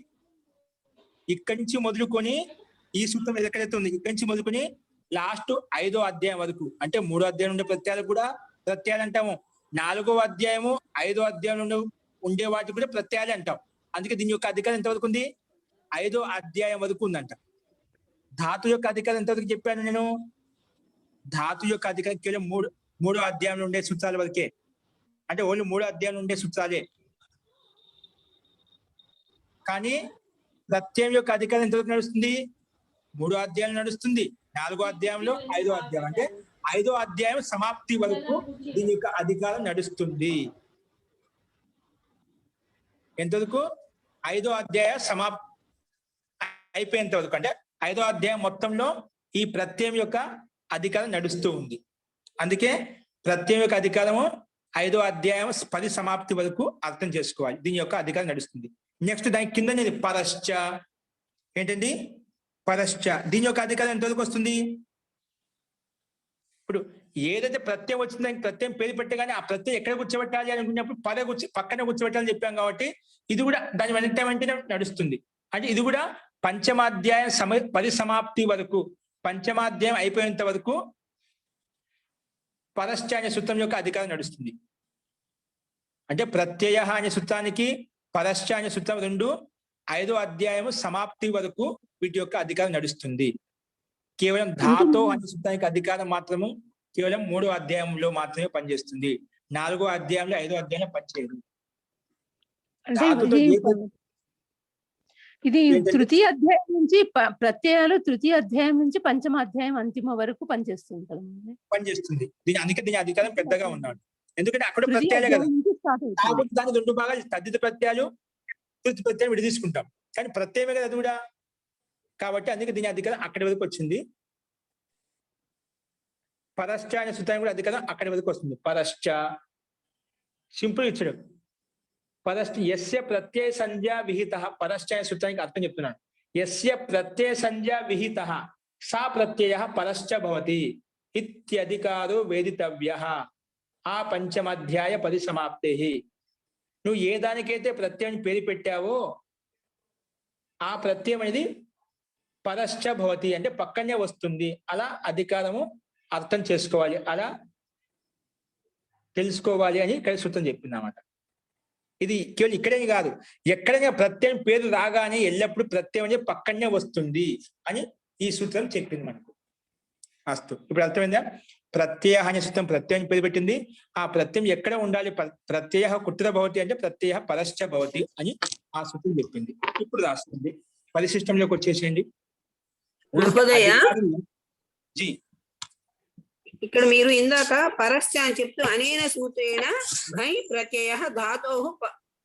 ఇక్కడి నుంచి మొదలుకొని ఈ సూత్రం ఎక్కడైతే ఉంది ఇక్కడి నుంచి మొదలుకొని లాస్ట్ 5వ అధ్యాయం వరకు, అంటే 3వ అధ్యాయం ఉండే ప్రత్యయాలు కూడా ప్రత్యయాలు అంటాము. 4వ అధ్యాయము 5వ అధ్యాయంలో ఉండే వాటికి కూడా ప్రత్యయాలు అంటాం. అందుకే దీని యొక్క అధికారం ఎంతవరకు ఉంది? 5వ అధ్యాయం వరకు ఉందంట. ధాతు యొక్క అధికారం ఎంతవరకు చెప్పాను నేను? ధాతు యొక్క అధికారం కేవలం 3వ అధ్యాయంలో ఉండే సూత్రాల వరకే, అంటే ఓన్లీ 3వ అధ్యాయం ఉండే సూత్రాలే. కానీ ప్రత్యయం యొక్క అధికారం ఎంతవరకు నడుస్తుంది? 3వ అధ్యాయం నడుస్తుంది, 4వ అధ్యాయంలో 5వ అధ్యాయం, అంటే 5వ అధ్యాయం సమాప్తి వరకు దీని యొక్క అధికారం నడుస్తుంది. ఎంతవరకు? 5వ అధ్యాయ అయిపోయేంత వరకు, అంటే 5వ అధ్యాయం మొత్తంలో ఈ ప్రత్యయం యొక్క అధికారం నడుస్తూ ఉంది. అందుకే ప్రత్యయం యొక్క అధికారము 5వ అధ్యాయం పరిసమాప్తి వరకు అర్థం చేసుకోవాలి. దీని యొక్క అధికారం నడుస్తుంది. నెక్స్ట్ దాని కింద పరశ్చ. ఏంటండి? పరశ్చ. దీని యొక్క అధికారం ఎంతవరకు వస్తుంది? ఇప్పుడు ఏదైతే ప్రత్యయం వచ్చిందో దానికి ప్రత్యయం పేరు పెట్టగానే ఆ ప్రత్యయం ఎక్కడ కూర్చోబెట్టాలి అనుకున్నప్పుడు పక్కన కూర్చోబెట్టాలని చెప్పాం కాబట్టి ఇది కూడా దాని వెంటనే నడుస్తుంది. అంటే ఇది కూడా పంచమాధ్యాయం పరిసమాప్తి వరకు, పంచమాధ్యాయం అయిపోయేంత వరకు పరశ్చ అనే సూత్రం యొక్క అధికారం నడుస్తుంది. అంటే ప్రత్యయ అనే సూత్రానికి పరశ్చ అనే సూత్రం రెండు 5వ అధ్యాయం సమాప్తి వరకు వీటి యొక్క అధికారం నడుస్తుంది. కేవలం ధాతో అనే సూత్రానికి అధికారం మాత్రము కేవలం 3వ అధ్యాయంలో మాత్రమే పనిచేస్తుంది. 4వ అధ్యాయంలో 5వ అధ్యాయంలో పనిచేయదు. ఇది తృతీయ అధ్యాయం నుంచి ప్రత్యయాలు తృతీయ అధ్యాయం నుంచి పంచమ అధ్యాయం అంతిమ వరకు పనిచేస్తుంది. అందుకే దీని అధికారం పెద్దగా ఉన్నాడు. ఎందుకంటే అక్కడ ప్రత్యయాలే కదా, కాబట్టి దాని 2 భాగాలు తద్దిత ప్రత్యయాలు తృతీయ ప్రత్యయాలు విడి తీసుకుంటాం. కానీ ప్రత్యయమే కదా అది కూడా, కాబట్టి అందుకే దీని అధికారం అక్కడి వరకు వచ్చింది. పరశ్చ అనే సూత్రానికి కూడా అధికారం అక్కడి వరకు వస్తుంది. పరశ్చ సింపుల్ ఇచ్చాడు. పరశ్చ యస్య ప్రత్యయ సంజ్ఞా విహిత. పరశ్చ అనే సూత్రానికి అర్థం చెప్తున్నాను. యస్య ప్రత్యయ సంజ్ఞా విహిత సా ప్రత్యయ పరశ్చ భవతి ఇత్యధికారో వేదితవ్యః ఆ పంచమాధ్యాయ పరిసమాప్తే. నువ్వు ఏ దానికైతే ప్రత్యయం పేరు పెట్టావో ఆ ప్రత్యయం అనేది పరశ్చ భవతి అంటే పక్కనే వస్తుంది. అలా అధికారము అర్థం చేసుకోవాలి, అలా తెలుసుకోవాలి అని ఇక్కడ సూత్రం చెప్పింది అన్నమాట. ఇది కేవలం ఇక్కడే కాదు, ఎక్కడైనా ప్రత్యయం పేరు రాగానే ఎల్లప్పుడూ ప్రత్యయం అనేది పక్కనే వస్తుంది అని ఈ సూత్రం చెప్పింది మనకు. అస్తు, ఇప్పుడు అర్థమైందా? ప్రత్యయ అనే సూత్రం ప్రత్యయం పేరు పెట్టింది. ఆ ప్రత్యయం ఎక్కడ ఉండాలి? ప్రత్యయ కుత్ర భవతి అంటే ప్రత్యయ పరశ్చ భవతి అని ఆ సూత్రం చెప్పింది. ఇప్పుడు రాస్తుంది పరిశిష్టంలోకి వచ్చేసేయండి. జీ, ఇక్కడ మీరు ఇందాక పరశ్చ అని చెప్తూ అనేన సూత్రేణ భై ప్రత్యయ ధాతో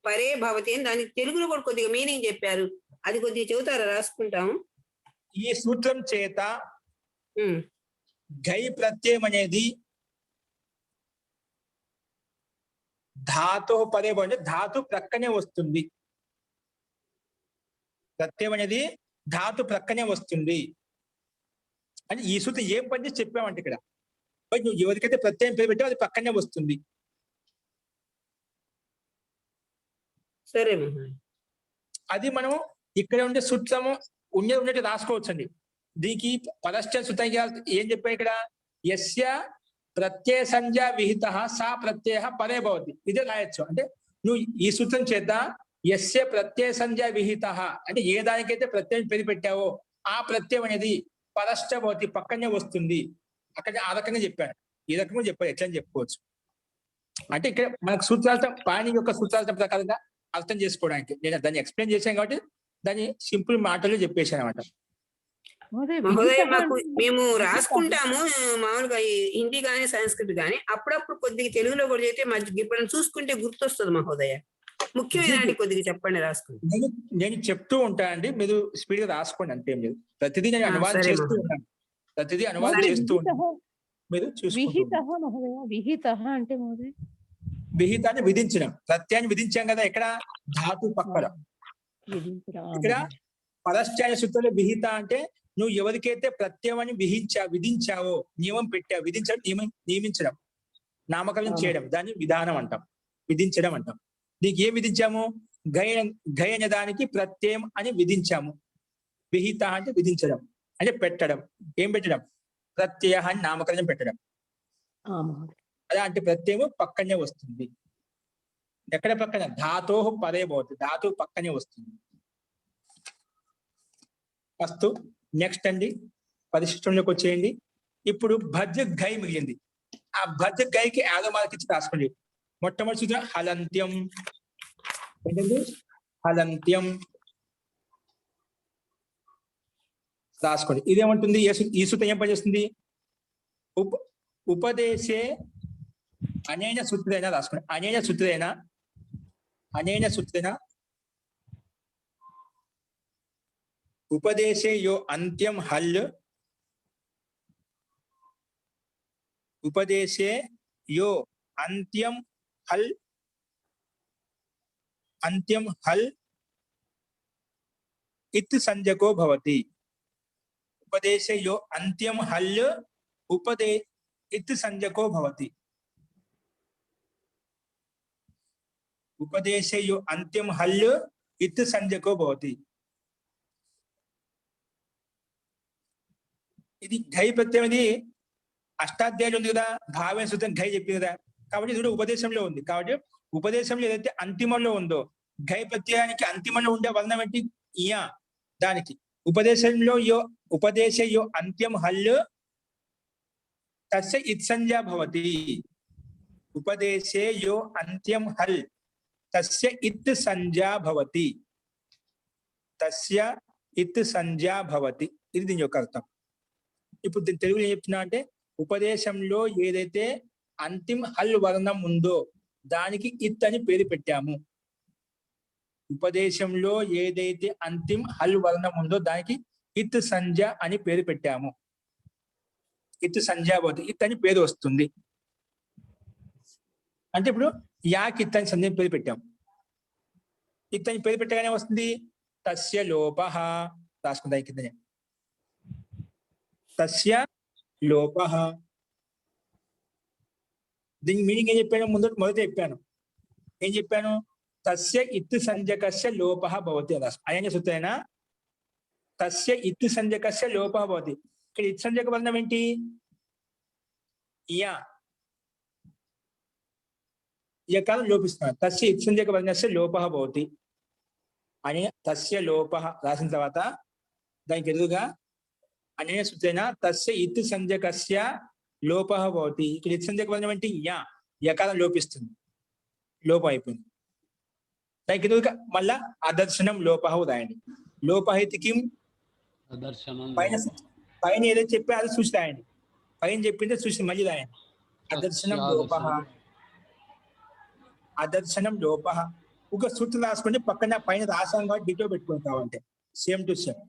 పరే భవతి అని దానికి తెలుగులో కూడా కొద్దిగా మీనింగ్ చెప్పారు. అది కొద్దిగా చెబుతారా? రాసుకుంటాము. ఈ సూత్రం చేత ఘై ప్రత్యయం అనేది ధాతో పరే భవతి, ధాతు ప్రక్కనే వస్తుంది. ప్రత్యయం అనేది ధాతు ప్రక్కనే వస్తుంది అని ఈ సూత్రం ఏం పని చేసి చెప్పామంటే ఇక్కడ నువ్వు ఎవరికైతే ప్రత్యయం పేరు పెట్టావు అది పక్కనే వస్తుంది. సరే, అది మనం ఇక్కడ ఉండే సూత్రము ఉన్నట్టు రాసుకోవచ్చు అండి. దీనికి పరశ్చ సూత్రం ఏం చెప్పా ఇక్కడ? యస్య ప్రత్యయ సంజ్ఞా విహిత సా ప్రత్యయ పరే భవతి. ఇదే రాయొచ్చు. అంటే నువ్వు ఈ సూత్రం చేత యస్య ప్రత్యయ సంజ్ఞా విహిత అంటే ఏ దానికైతే ప్రత్యయం పేరు పెట్టావో ఆ ప్రత్యయం అనేది పరశ్చ భవతి పక్కనే వస్తుంది. అక్కడ ఆ రకంగా చెప్పాను, ఈ రకంగా చెప్పాను. ఎట్లా చెప్పుకోవచ్చు అంటే ఇక్కడ మనకు సూత్రార్థం పాణి యొక్క సూత్రార్థం ప్రకారంగా అర్థం చేసుకోవడానికి నేను దాన్ని ఎక్స్ప్లెయిన్ చేశాను కాబట్టి దాన్ని సింపుల్ మాటల్లో చెప్పేశాను అనమాట. మహోదయ, మేము రాసుకుంటాము మామూలుగా హిందీ కానీ సంస్కృతి కానీ, అప్పుడప్పుడు కొద్దిగా తెలుగులో కూడా చేస్తే ఇప్పుడు చూసుకుంటే గుర్తొస్తుంది మహోదయ. ముఖ్యమైన కొద్దిగా చెప్పండి, రాసుకుంటాం. నేను చెప్తూ ఉంటానండి, మీరు స్పీడ్ గా రాసుకోండి, అంతేం లేదు. ప్రతిదీ నేను అనువాదం చేస్తూ ఉంటాను, ప్రతిదీ అనువాదం చేస్తూ ఉంటాను. మీరు విహితాన్ని విధించడం, ప్రత్యయాన్ని విధించాం కదా. ఎక్కడ? ధాతు పక్కన. విధించడం. ఆ ఇక్కడ మహోదయ. పరశ్చాయ సూత్రంలో విహిత అంటే నువ్వు ఎవరికైతే ప్రత్యయాన్ని విధించావో, నియమం పెట్టావు, విధించడం, నియమించడం, నామకరణం ఆ. చేయడం, దాన్ని విధానం అంటాం, విధించడం అంటాం. దీనికి ఏం విధించాము? గయ అనే దానికి ప్రత్యయం అని విధించాము. విహిత అంటే విధించడం, అంటే పెట్టడం. ఏం పెట్టడం? ప్రత్యయ అని నామకరణం పెట్టడం. ఆ మహోదయ. అలా అంటే ప్రత్యయము పక్కనే వస్తుంది. ఎక్కడ పక్కన? ధాతో పదే పోతుంది, ధాతు పక్కనే వస్తుంది. అస్తు. నెక్స్ట్ అండి, పరిశిష్టంలోకి వచ్చేయండి. ఇప్పుడు భజ్ గై మిగిలింది. ఆ భజ్ గైకి యాదో మార్క్ ఇచ్చి రాసుకోండి. మొట్టమొదటి సూత్రం హలంత్యం. ఏంటండి? హలంత్యం రాసుకోండి. ఇదేమంటుంది? ఈ సూత్రం ఏం పనిచేస్తుంది? ఉపదేశే అనేన సూత్రేణ రాసుకోండి. అనేన సూత్రేణ ఉపదేశే యో అంత్యం హల్, ఉపదేశే యో అంత్యం హల్ ఇత్ సంజకో భవతి. ఉపదేశే యో అంత్యం హల్ ఇత్ సంజకో భవతి. ఉపదేశే యో అంత్యం హల్ ఇత్ సంజకో భవతి. ఇది ఘై ప్రత్యయం. ఇది అష్టాధ్యాయులు ఉంది కదా, భావన సూత్రం ఘై చెప్పింది కదా, కాబట్టి ఇది కూడా ఉపదేశంలో ఉంది. కాబట్టి ఉపదేశంలో ఏదైతే అంతిమంలో ఉందో, ఘై ప్రత్యయానికి అంతిమంలో ఉండే వర్ణం ఏంటి? ఇయా. దానికి ఉపదేశ యో అంత్యం హల్ తస్య ఇత్సంజ్ఞా భవతి. ఉపదేశే యో అంత్యం హల్ తస్య ఇత్ సంజ్ఞా భవతి. తస్య ఇత్ సంజ్ఞా భవతి. ఇది దీని యొక్క అర్థం. ఇప్పుడు దీని తెలుగులో ఏం చెప్తున్నా అంటే, ఉపదేశంలో ఏదైతే అంతిమ హల్ వర్ణం ఉందో దానికి ఇత్ అని పేరు పెట్టాము. ఉపదేశంలో ఏదైతే అంతిమ హల్ వర్ణం ఉందో దానికి ఇత్ సంజ్ఞ అని పేరు పెట్టాము. ఇత్ సంజ్ఞా భవతి. ఇత్ అని పేరు వస్తుంది. అంటే ఇప్పుడు యాకి ఇత్ అని సంజ్ఞ పేరు పెట్టాము. ఇత్ అని పేరు పెట్టగానే వస్తుంది తస్య లోపః. రాసుకుందాం కిందనే. తస్య లోపః. దీని మీనింగ్ ఏం చెప్పాను? మొదట చెప్పాను. ఏం చెప్పాను? తస్య ఇత్ సంజకస్య లోపః భవతి. అయన సూత్రేణ తస్య ఇత్ సంజకస్య లోపః భవతి. ఇక్కడ ఇత్ సంజక వర్ణం ఏంటి? యా. యకారం లోపిస్తున్నాను. తస్య ఇత్ సంజక వర్ణస్య లోపః భవతి అని తస్య లోపః రాసిన తర్వాత దానికి ఎదురుగా అనేన సూత్రేణ తస్య ఇత్ సంజకస్య లోపః భవతి. ఇక్కడ ఇత్ సంజక వర్ణం ఏంటి? యా. యకారం లోపిస్తుంది, లోపం అయిపోయింది. దానికి ఎదురుగా మళ్ళా అదర్శనం లోపః రాయండి. లోపః ఇతి కిం? పైన ఏదైతే చెప్పి అది చూసి రాయండి. పైన చెప్పిందే చూసి మళ్ళీ రాయండి. అదర్శనం లోపః. అదర్శనం లోపః. ఒక సూత్రం రాసుకోండి. పక్కన పైన రాసాం కాబట్టి డిటో పెట్టుకుని కావాలంటే సేమ్ టు సేమ్.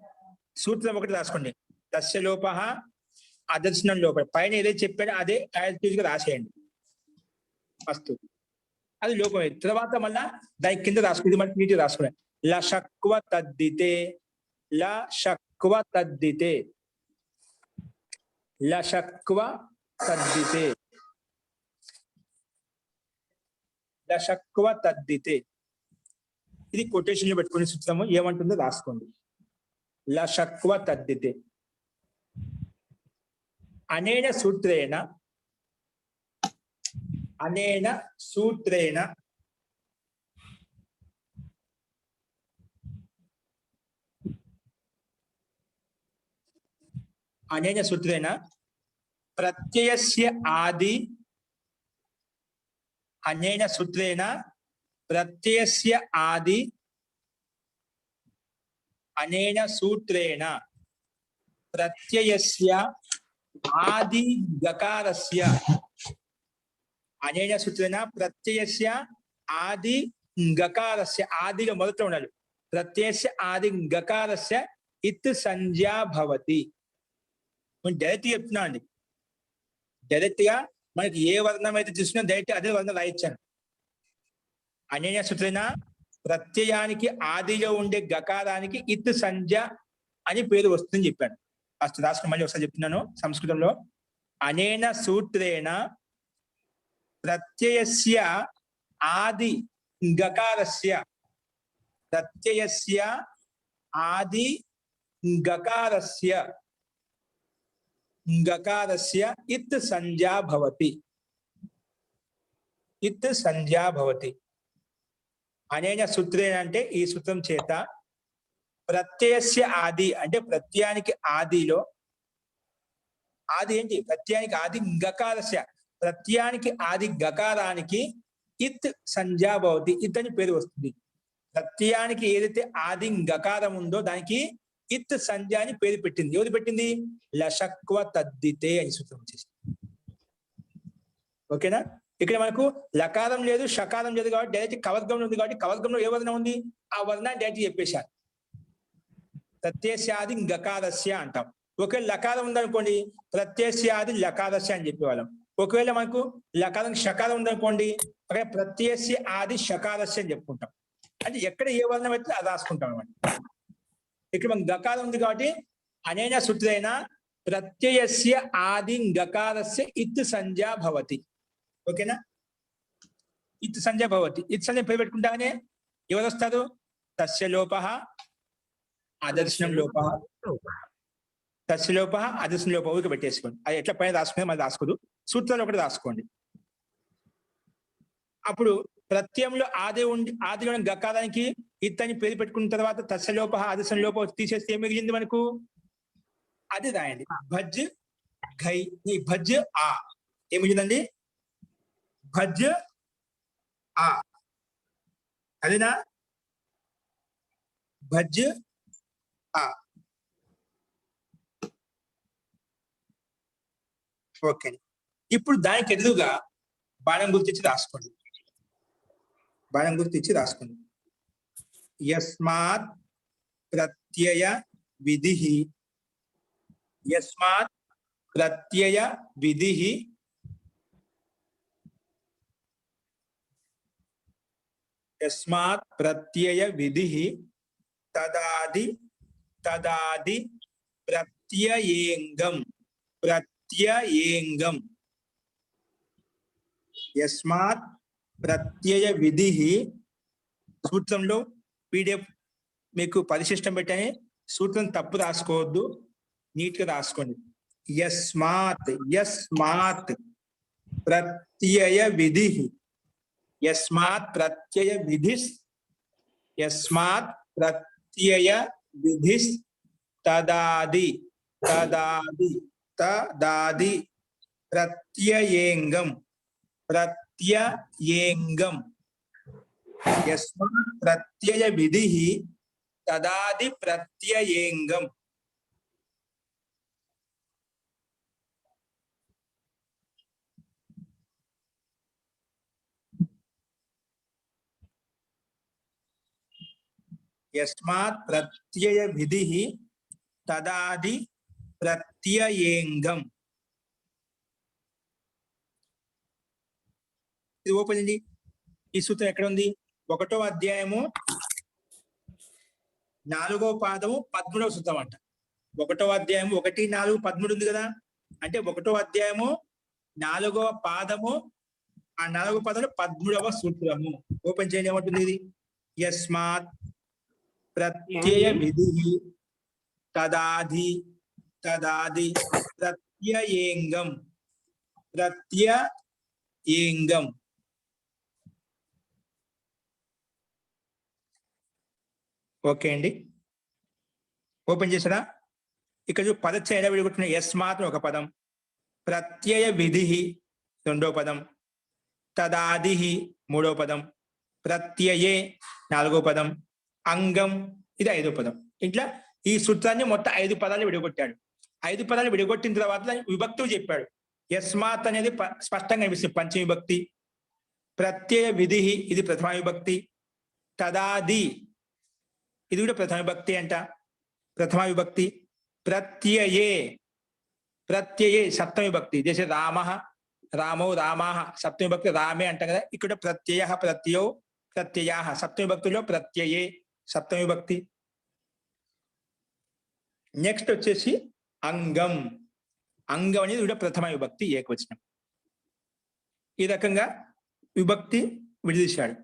సూత్రం ఒకటి రాసుకోండి. తస్య లోపః అదర్శనం లోపల. పైన ఏదైతే చెప్పాడో అదే గా రాసేయండి. వస్తు అది లోపం. తర్వాత మళ్ళా దాని కింద రాసుకుంది. మళ్ళీ నీటి రాసుకున్నాయి. లషక్వ తద్దితే. లషక్వ తద్దితే. లషక్వ తద్దితే. లషక్వ తద్దితే. ఇది కొటేషన్ లో పెట్టుకునే సూత్రము. ఏమంటుందో రాసుకోండి. లషక్వ తద్దితే. అనేన సూత్రేణ ప్రత్యయస్య ఆది. అనేన సూత్రేణ ప్రత్యయస్య ఆది. అనేన సూత్రేణ ప్రత్యయస్య ఆది గకారస్య. అనేన సూత్రేణ ప్రత్యయస్య ఆది గకారస్య. ఆదిలో మొదట ఉండాలి. ప్రత్యయస్య ఆది గకారస్య ఇత్ సంజ్ఞా భవతి. డైరెక్ట్ చెప్తున్నా అండి. డైరెక్ట్ గా మనకి ఏ వర్ణం అయితే చూసినా డైరెక్ట్ అదే వర్ణం రాయించాను. అనేన సూత్రేణ ప్రత్యయానికి ఆదిలో ఉండే గకారానికి ఇత్ సంజ్ఞ అని పేరు వస్తుందని చెప్పాను. ఫస్ట్ రాసుకుని మళ్ళీ ఒకసారి చెప్తున్నాను సంస్కృతంలో. అనేన సూత్రేణ ప్రత్యయస్య ఆది గకారస్య ప్రత్యయస్య ఆది గకారస్య గకారస్య ఇత్ సంజ్ఞా భవతి. ఇత్ సంజ్ఞా భవతి. అనేన సూత్రేణ అంటే ఈ సూత్రం చేత ప్రత్యయస్య ఆది అంటే ప్రత్యయానికి ఆదిలో, ఆది ఏంటి? ప్రత్యయానికి ఆది గకారస్య, ప్రత్యయానికి ఆది గకారానికి ఇత్ సంజ్ఞా భవతి. ఇత్ అని పేరు వస్తుంది. ప్రత్యయానికి ఏదైతే ఆది గకారం ఉందో దానికి ఇత్ సంజ్ఞ అని పేరు పెట్టింది. ఎవరు పెట్టింది? లషక్వ తద్దితే అని సూత్రం వచ్చేసి. ఓకేనా? ఇక్కడ మనకు లకారం లేదు, షకారం లేదు కాబట్టి డైరెక్ట్ కవర్గంలో ఉంది కాబట్టి కవర్గంలో ఏ వర్ణం ఉంది ఆ వర్ణాన్ని డైరెక్ట్ చెప్పేశారు. ప్రత్యయాది గకారస్య అంటాం. ఒకవేళ లకారం ఉందనుకోండి ప్రత్యయాది లకారస్య అని చెప్పేవాళ్ళం. ఒకవేళ మనకు లకారం షకారం ఉందనుకోండి అక్కడ ప్రత్యయ ఆది షకారస్య అని చెప్పుకుంటాం. అంటే ఎక్కడ ఏ వర్ణం అయితే అది రాసుకుంటాం అనమాట. ఇక్కడ మనకు గకారం ఉంది కాబట్టి అనేన సూత్రేణ ప్రత్యయస్య ఆది గకారస్య ఇత్ సంజ్ఞా భవతి. ఓకేనా? ఇత్ సంజ్ఞా భవతి. ఇత్ సంజ్ఞ పేరు పెట్టుకుంటానే ఎవరు వస్తారు? తస్య లోపః అదర్శనం లోపః, తస్య లోపః అదర్శనం లోపః ఊరికి పెట్టేసుకోండి. అది ఎట్లా పైన రాసుకునే మరి రాసుకోదు, సూత్రాలు ఒకటి రాసుకోండి. అప్పుడు ప్రత్యయంలో ఆదిలో గకారానికి ఇత్ అని పేరు పెట్టుకున్న తర్వాత తస్య లోపః అదర్శనం లోపః తీసేస్తే ఏం మిగిలింది మనకు? అది రాయండి. భజ్ ఘై. ఈ భజ్ ఆ ఏం మిగిలిందండి? భజ్ ఆ. అదేనా? భజ్ ఆ. ఓకే. ఇప్పుడు దానికి ఎదురుగా బాణం గుర్తించి రాసుకోండి. బాణం గుర్తించి రాసుకోండి. యస్మాత్ ప్రత్యయ విధిః, యస్మాత్ ప్రత్యయ విధిః యస్మాత్ ప్రత్యయ విధిః తదాది తదాది ప్రత్యయేంగం ప్రత్యయేంగం. యస్మాత్ ప్రత్యయ విధిః సూత్రంలో PDF మీకు పరిశిష్టం పెట్టని సూత్రం తప్పు రాసుకోవద్దు, నీట్ గా రాసుకోండి. యస్మాత్ యస్మాత్ ప్రత్యయ విధిః, యస్మాత్ ప్రత్యయ విధిస్, యస్మాత్ ప్రత్యయ విధిస్ తదాది తదాది తదాది ప్రత్యయేంగం ప్రత్యయేంగం. యస్మాత్ ప్రత్యయ విధిః తదాది ప్రత్యయేంగం. యస్మాత్ ప్రత్యయ విధిః తదాది ప్రత్యయేంగం. ఇది ఓపెన్ అండి. ఈ సూత్రం ఎక్కడ ఉంది? 1వ అధ్యాయము 4వ పాదము 13వ సూత్రం అంట. 1వ అధ్యాయము 1, 4, 13 ఉంది కదా. అంటే 1వ అధ్యాయము 4వ పాదము, ఆ 4వ పాదము 13వ సూత్రము. ఓపెన్ చేయండి. ఏమంటుంది ఇది? యస్మాత్ ప్రత్యయ విధిః తదాది తదాది ప్రత్యయేంగం ప్రత్యయేంగం. ఓకే అండి. ఓపెన్ చేసారా? ఇక్కడ పదచ్ఛేద విడగొట్టిన యస్మాత్ ఒక పదం, ప్రత్యయ విధిః రెండో పదం, తదాదిః మూడో పదం, ప్రత్యయే నాలుగో పదం, అంగం ఇది ఐదో పదం. ఇట్లా ఈ సూత్రాన్ని మొత్తం 5 పదాలు విడగొట్టాడు. 5 పదాలు విడగొట్టిన తర్వాత విభక్తులు చెప్పాడు. యస్మాత్ అనేది స్పష్టంగా కనిపిస్తుంది పంచమ విభక్తి, ప్రత్యయ విధిః ఇది ప్రథమ విభక్తి, తదాది ఇది కూడా ప్రథమ విభక్తి అంట, ప్రథమ విభక్తి, ప్రత్యయే ప్రత్యయే సప్తమ విభక్తి. జైసే రామః రామౌ రామాః సప్తమ విభక్తి రామే అంటాం కదా. ఇక్కడ ప్రత్యయ ప్రత్యయౌ ప్రత్యయాః సప్తమి విభక్తిలో ప్రత్యయే సప్తమి విభక్తి. నెక్స్ట్ వచ్చేసి అంగం. అంగం అనేది కూడా ప్రథమ విభక్తి ఏకవచనం. ఈ రకంగా విభక్తి విడదీశాడు.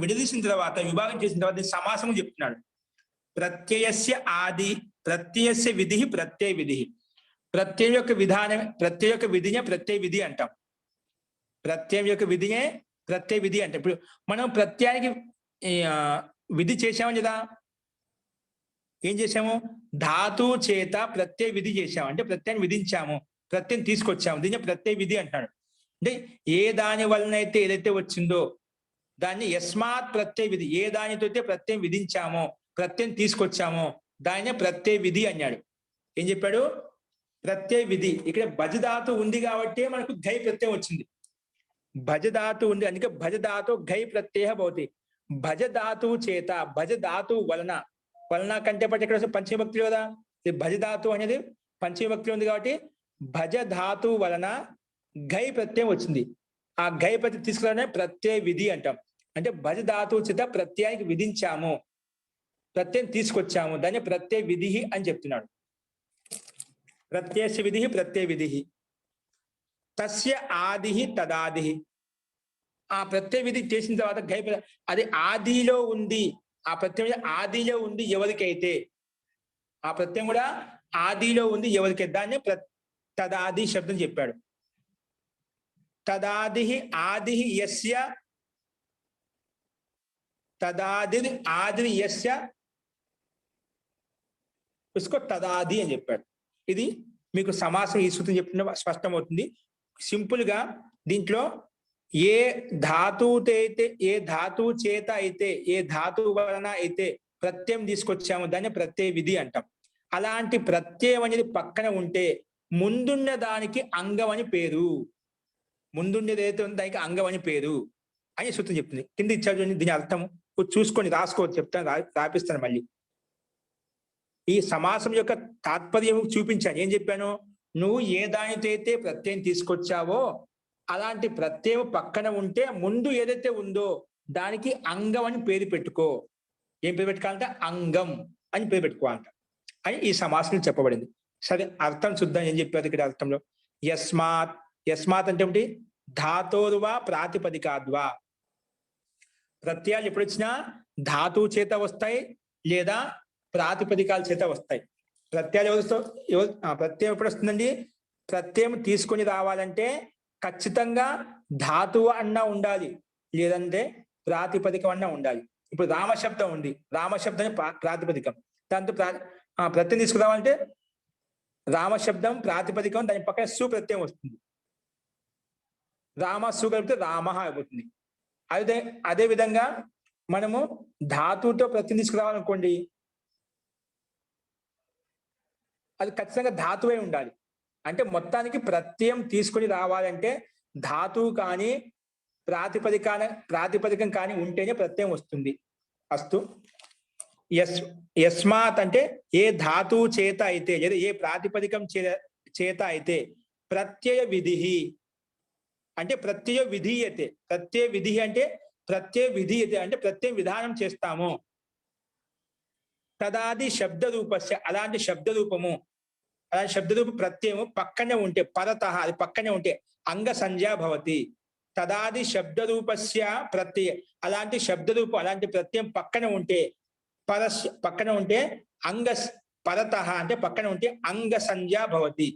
విడదీసిన తర్వాత విభాగం చేసిన తర్వాత సమాసము చెప్తున్నాడు. ప్రత్యయస్య ఆది, ప్రత్యయస్య విధి, ప్రత్యయ విధి. ప్రత్యయం యొక్క విధానం, ప్రత్యయ యొక్క విధినే ప్రత్యయ విధి అంటాం. ప్రత్యయం యొక్క విధినే ప్రత్యయ విధి అంటాం. ఇప్పుడు మనం ప్రత్యయానికి విధి చేశాము లేదా? ఏం చేశాము? ధాతు చేత ప్రత్యయ విధి చేశాము, అంటే ప్రత్యయాన్ని విధించాము, ప్రత్యయం తీసుకొచ్చాము. దీన్ని ప్రత్యయ విధి అంటున్నాడు. అంటే ఏ దాని వలన అయితే ఏదైతే వచ్చిందో దాన్ని యస్మాత్ ప్రత్యయ విధి, ఏ దానితో అయితే ప్రత్యయం విధించామో, ప్రత్యయం తీసుకొచ్చామో దాన్నే ప్రత్యయ విధి అన్నాడు. ఏం చెప్పాడు? ప్రత్యయ విధి. ఇక్కడ భజధాతు ఉంది కాబట్టి మనకు ఘై ప్రత్యయం వచ్చింది. భజధాతు ఉంది, అందుకే భజధాతు ఘై ప్రత్యయ భవతి. భజధాతు చేత, భజధాతు వలన, వలన కంటే పట్టి ఇక్కడ పంచవిభక్తి కదా, భజధాతు అనేది పంచవిభక్తి ఉంది కాబట్టి భజధాతు వలన ఘై ప్రత్యయం వచ్చింది. ఆ ఘై ప్రత్యయం తీసుకురావడమే ప్రత్యయ విధి అంటాం. అంటే భజధాతు చేత ప్రత్యయానికి విధించాము, ప్రత్యయం తీసుకొచ్చాము, దాన్ని ప్రత్యయ విధి అని చెప్తున్నాడు. ప్రత్యయ విధి, ప్రత్యయ విధి. తస్య ఆది తదాది. ఆ ప్రత్యయ విధి చేసిన తర్వాత ఘై అది ఆదిలో ఉంది. ఆ ప్రత్యయం ఆదిలో ఉంది ఎవరికైతే, ఆ ప్రత్యయం కూడా ఆదిలో ఉంది ఎవరికైతే దాన్ని తదాది శబ్దం చెప్పాడు. తదాది ఆది యస్య, తదాది ఆది యస్య ఉస్కో తదాది అని చెప్పాడు. ఇది మీకు సమాసం ఈ సూత్రం చెప్పిన స్పష్టమవుతుంది. సింపుల్ గా దీంట్లో ఏ ధాతువుతో అయితే, ఏ ధాతువు చేత అయితే, ఏ ధాతువు వలన అయితే ప్రత్యయం తీసుకొచ్చాము దాన్ని ప్రత్యయ విధి అంటాం. అలాంటి ప్రత్యయం అనేది పక్కన ఉంటే ముందున్న దానికి అంగం అని పేరు. ముందుండేది ఏదైతే ఉందో దానికి అంగం అని పేరు అని సూత్రం చెప్తుంది. కింద ఇచ్చాడు దీని అర్థం చూసుకొని రాసుకోవచ్చు, చెప్తాను, రాపిస్తాను మళ్ళీ. ఈ సమాసం యొక్క తాత్పర్యం చూపించాను. ఏం చెప్పాను? నువ్వు ఏ దానితో అయితే ప్రత్యయం తీసుకొచ్చావో అలాంటి ప్రత్యయం పక్కన ఉంటే ముందు ఏదైతే ఉందో దానికి అంగం అని పేరు పెట్టుకో. ఏం పేరు పెట్టుకోవాలంటే అంగం అని పేరు పెట్టుకోవాలంట అని ఈ సమాసం చెప్పబడింది. సరే, అర్థం చూద్దాం. ఏం చెప్పారు ఇక్కడ అర్థంలో? యస్మాత్. యస్మాత్ అంటే ఏమిటి? ధాతోర్వా ప్రాతిపదికాద్వా. ప్రత్యయాలు ఎప్పుడు వచ్చినా ధాతువు చేత వస్తాయి లేదా ప్రాతిపదికాల చేత వస్తాయి. ప్రత్యయాలు ప్రత్యయం ఎప్పుడు వస్తుందండి? ప్రత్యయం తీసుకొని రావాలంటే ఖచ్చితంగా ధాతువు అన్నా ఉండాలి, లేదంటే ప్రాతిపదికం అన్నా ఉండాలి. ఇప్పుడు రామశబ్దం ఉంది, రామశబ్దం ప్రాతిపదికం. దాంతో ప్రత్యయం తీసుకురావాలంటే రామశబ్దం ప్రాతిపదికం, దాని పక్కన సు ప్రత్యయం వస్తుంది. రామ సు కలిపితే రామ అయిపోతుంది. అదే విధంగా మనము ధాతువుతో ప్రత్యయం తీసుకురావాలనుకోండి, అది ఖచ్చితంగా ధాతువే ఉండాలి. అంటే మొత్తానికి ప్రత్యయం తీసుకొని రావాలంటే ధాతువు కానీ ప్రాతిపదికం కానీ ఉంటేనే ప్రత్యయం వస్తుంది. అస్తు. యస్మాత్ అంటే ఏ ధాతువు చేత అయితే లేదా ఏ ప్రాతిపదికం చేత అయితే ప్రత్యయ విధి అంటే ప్రత్యయ విధీయతే. ప్రత్యయ విధి అంటే ప్రత్యయ విధీయతే అంటే ప్రత్యయ విధానం చేస్తాము. తదాది శబ్ద రూపస్య, అలాంటి శబ్ద రూపము, అలాంటి శబ్దరూప ప్రత్యయము పక్కనే ఉంటే, పరతః అది పక్కనే ఉంటే అంగ సంజ్ఞా భవతి. తదాది శబ్ద రూపస్య ప్రత్యయ, అలాంటి శబ్దరూపం అలాంటి ప్రత్యయం పక్కన ఉంటే, పక్కన ఉంటే అంగ పరతః అంటే పక్కన ఉంటే అంగ సంజ్ఞా భవతి.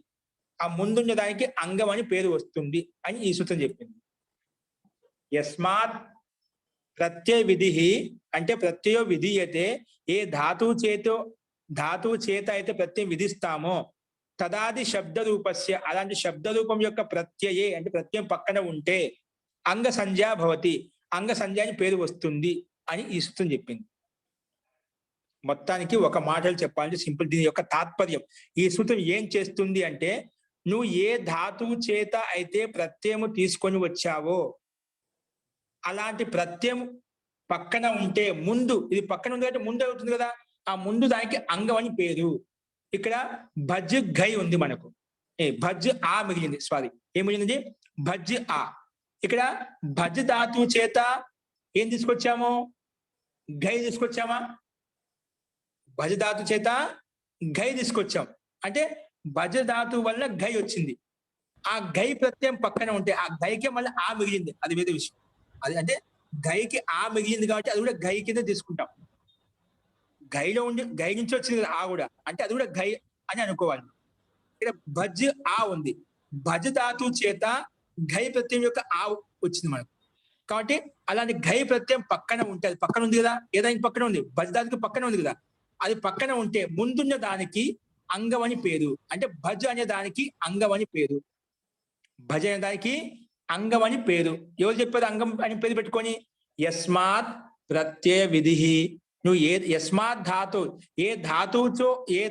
ఆ ముందున్న దానికి అంగం అని పేరు వస్తుంది అని ఈ సూత్రం చెప్పింది. యస్మాత్ ప్రత్యయ విధి అంటే ప్రత్యయో విధీయతే, ఏ ధాతువు చేత అయితే ప్రత్యయం విధిస్తామో తదాది శబ్ద రూపస్య, అలాంటి శబ్ద రూపం యొక్క ప్రత్యయే అంటే ప్రత్యయం పక్కన ఉంటే అంగ సంజ్ఞా భవతి, అంగ సంజ్ఞ అని పేరు వస్తుంది అని ఈ సూత్రం చెప్పింది. మొత్తానికి ఒక మాటలు చెప్పాలంటే సింపుల్. దీని యొక్క తాత్పర్యం, ఈ సూత్రం ఏం చేస్తుంది అంటే, నువ్వు ఏ ధాతువు చేత అయితే ప్రత్యయము తీసుకొని వచ్చావో అలాంటి ప్రత్యయం పక్కన ఉంటే ముందు, ఇది పక్కన ఉంది కాబట్టి ముందు అవుతుంది కదా, ఆ ముందు దానికి అంగం అని పేరు. ఇక్కడ భజ్ ఘై ఉంది మనకు, భజ్ ఆ మిగిలింది, సారీ ఏం మిగిలింది? భజ్ ఆ. ఇక్కడ భజ్ ధాతువు చేత ఏం తీసుకొచ్చాము? ఘై తీసుకొచ్చామా? భజ ధాతు చేత ఘై తీసుకొచ్చాం. అంటే భజ ధాతు వల్ల ఘై వచ్చింది. ఆ ఘై ప్రత్యయం పక్కన ఉంటే ఆ ఘైకే మళ్ళీ ఆ మిగిలింది, అది వేరే విషయం. అది అంటే ఘైకి ఆ మిగిలింది కాబట్టి అది కూడా ఘై కింద తీసుకుంటాం. ఘైలో ఉండి ఘై నుంచి వచ్చింది కదా ఆ కూడా, అంటే అది కూడా ఘై అని అనుకోవాలి. ఇక్కడ భజ్ ఆ ఉంది, భజ ధాతు చేత ఘై ప్రత్యయం యొక్క ఆ వచ్చింది మనకు. కాబట్టి అలాంటి ఘై ప్రత్యయం పక్కన ఉంటే, అది పక్కన ఉంది కదా, ఏదానికి పక్కన ఉంది? భజ ధాతుకి పక్కన ఉంది కదా. అది పక్కన ఉంటే ముందున్న దానికి అంగం అని పేరు. అంటే భజ్ అనే దానికి అంగం అని పేరు. భజ అనే దానికి అంగం అని పేరు. ఎవరు చెప్పారు అంగం అని పేరు పెట్టుకొని? యస్మాత్ ప్రత్యయ విధి. నువ్వు యస్మాత్ ధాతు, ఏ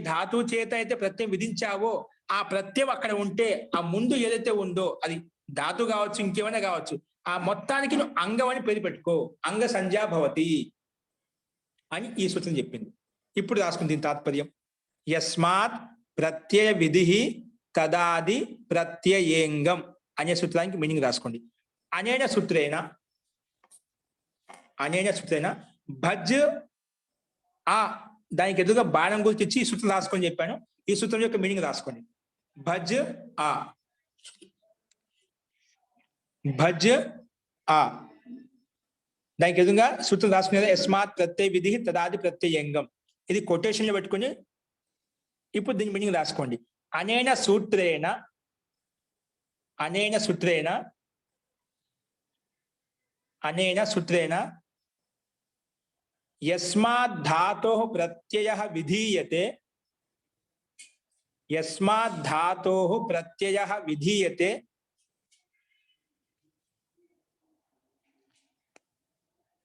ధాతు చేత అయితే ప్రత్యయం విధించావో ఆ ప్రత్యయం అక్కడ ఉంటే ఆ ముందు ఏదైతే ఉందో అది ధాతు కావచ్చు, ఇంకేమైనా కావచ్చు, ఆ మొత్తానికి నువ్వు అంగం అని పేరు పెట్టుకో. అంగ సంజ్ఞా భవతి అని ఈ సూత్రం చెప్పింది. ఇప్పుడు రాసుకుంది దీని తాత్పర్యం. యస్మాత్ ప్రత్యయ విధి తదాది ప్రత్యయేంగం అనే సూత్రానికి మీనింగ్ రాసుకోండి. అనేన సూత్రేణ భజ్ ఆ దానికి ఎదురుగా బాణం గురించి ఇచ్చి ఈ సూత్రం రాసుకొని చెప్పాను. ఈ సూత్రం యొక్క మీనింగ్ రాసుకోండి. భజ్ ఆ, భజ్ ఆ దానికి ఎదురుగా సూత్రం రాసుకునేది యస్మాత్ ప్రత్యయ విధి తదాది ప్రత్యయంగం. ఇది కొటేషన్ లో పెట్టుకుని ఇప్పుడు దీని మీనింగ్ రాసుకోండి. అనేన సూత్రేణ యస్మాత్ ధాతోః ప్రత్యయః విధీయతే, యస్మాత్ ధాతోః ప్రత్యయః విధీయతే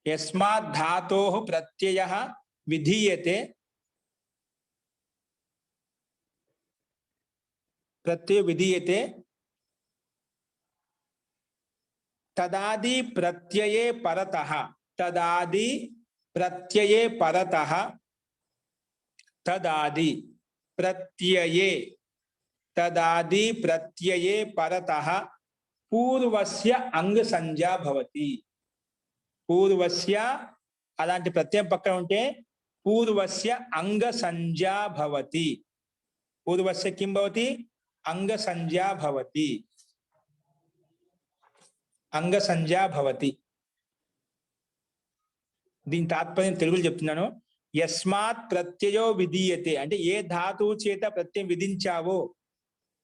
యస్మాత్ ధాతోః ప్రత్యయః విధీయతే ప్రత్యయ విధీయతే తదాది ప్రత్యయే పరతః, తదాది ప్రత్యయే పరతః, తదాది ప్రత్యయే పరతః పూర్వస్య అంగ సంజ్ఞా భవతి. పూర్వస్య అలాంటి ప్రత్యయం పక్కన ఉంటే పూర్వస్య అంగ సంజ్ఞా భవతి. పూర్వస్య కిం భవతి? అంగ సంజ్ఞా భవతి. అంగ సంజ్ఞా భవతి. దీని తాత్పర్యం తెలుగులో చెప్తున్నాను. యస్మాత్ ప్రత్యయో విధీయతే అంటే ఏ ధాతువు చేత ప్రత్యయం విధించావో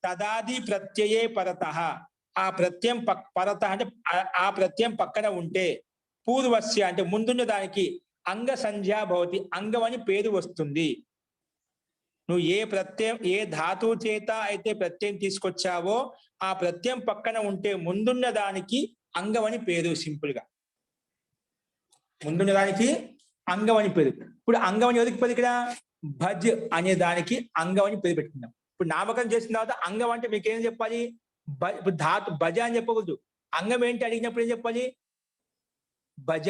తదాది ప్రత్యయే పరతః, ఆ ప్రత్యయం పరతః అంటే ఆ ప్రత్యయం పక్కన ఉంటే పూర్వస్య అంటే ముందున్న దానికి అంగ సంజ్ఞా భవతి, అంగం అని పేరు వస్తుంది. నువ్వు ఏ ధాతువు చేత అయితే ప్రత్యయం తీసుకొచ్చావో ఆ ప్రత్యయం పక్కన ఉంటే ముందున్న దానికి అంగం అని పేరు. సింపుల్ గా ముందున్న దానికి అంగం అని పేరు. ఇప్పుడు అంగం అని ఎవరికి పేరు? ఇక్కడ భజ్ అనే దానికి అంగం అని పేరు పెట్టుకుందాం. ఇప్పుడు నామకరణం చేసిన తర్వాత అంగం అంటే మీకు ఏం చెప్పాలి? ఇప్పుడు ధాతు భజ అని చెప్పకూడదు. అంగం ఏంటి అడిగినప్పుడు ఏం చెప్పాలి? భజ.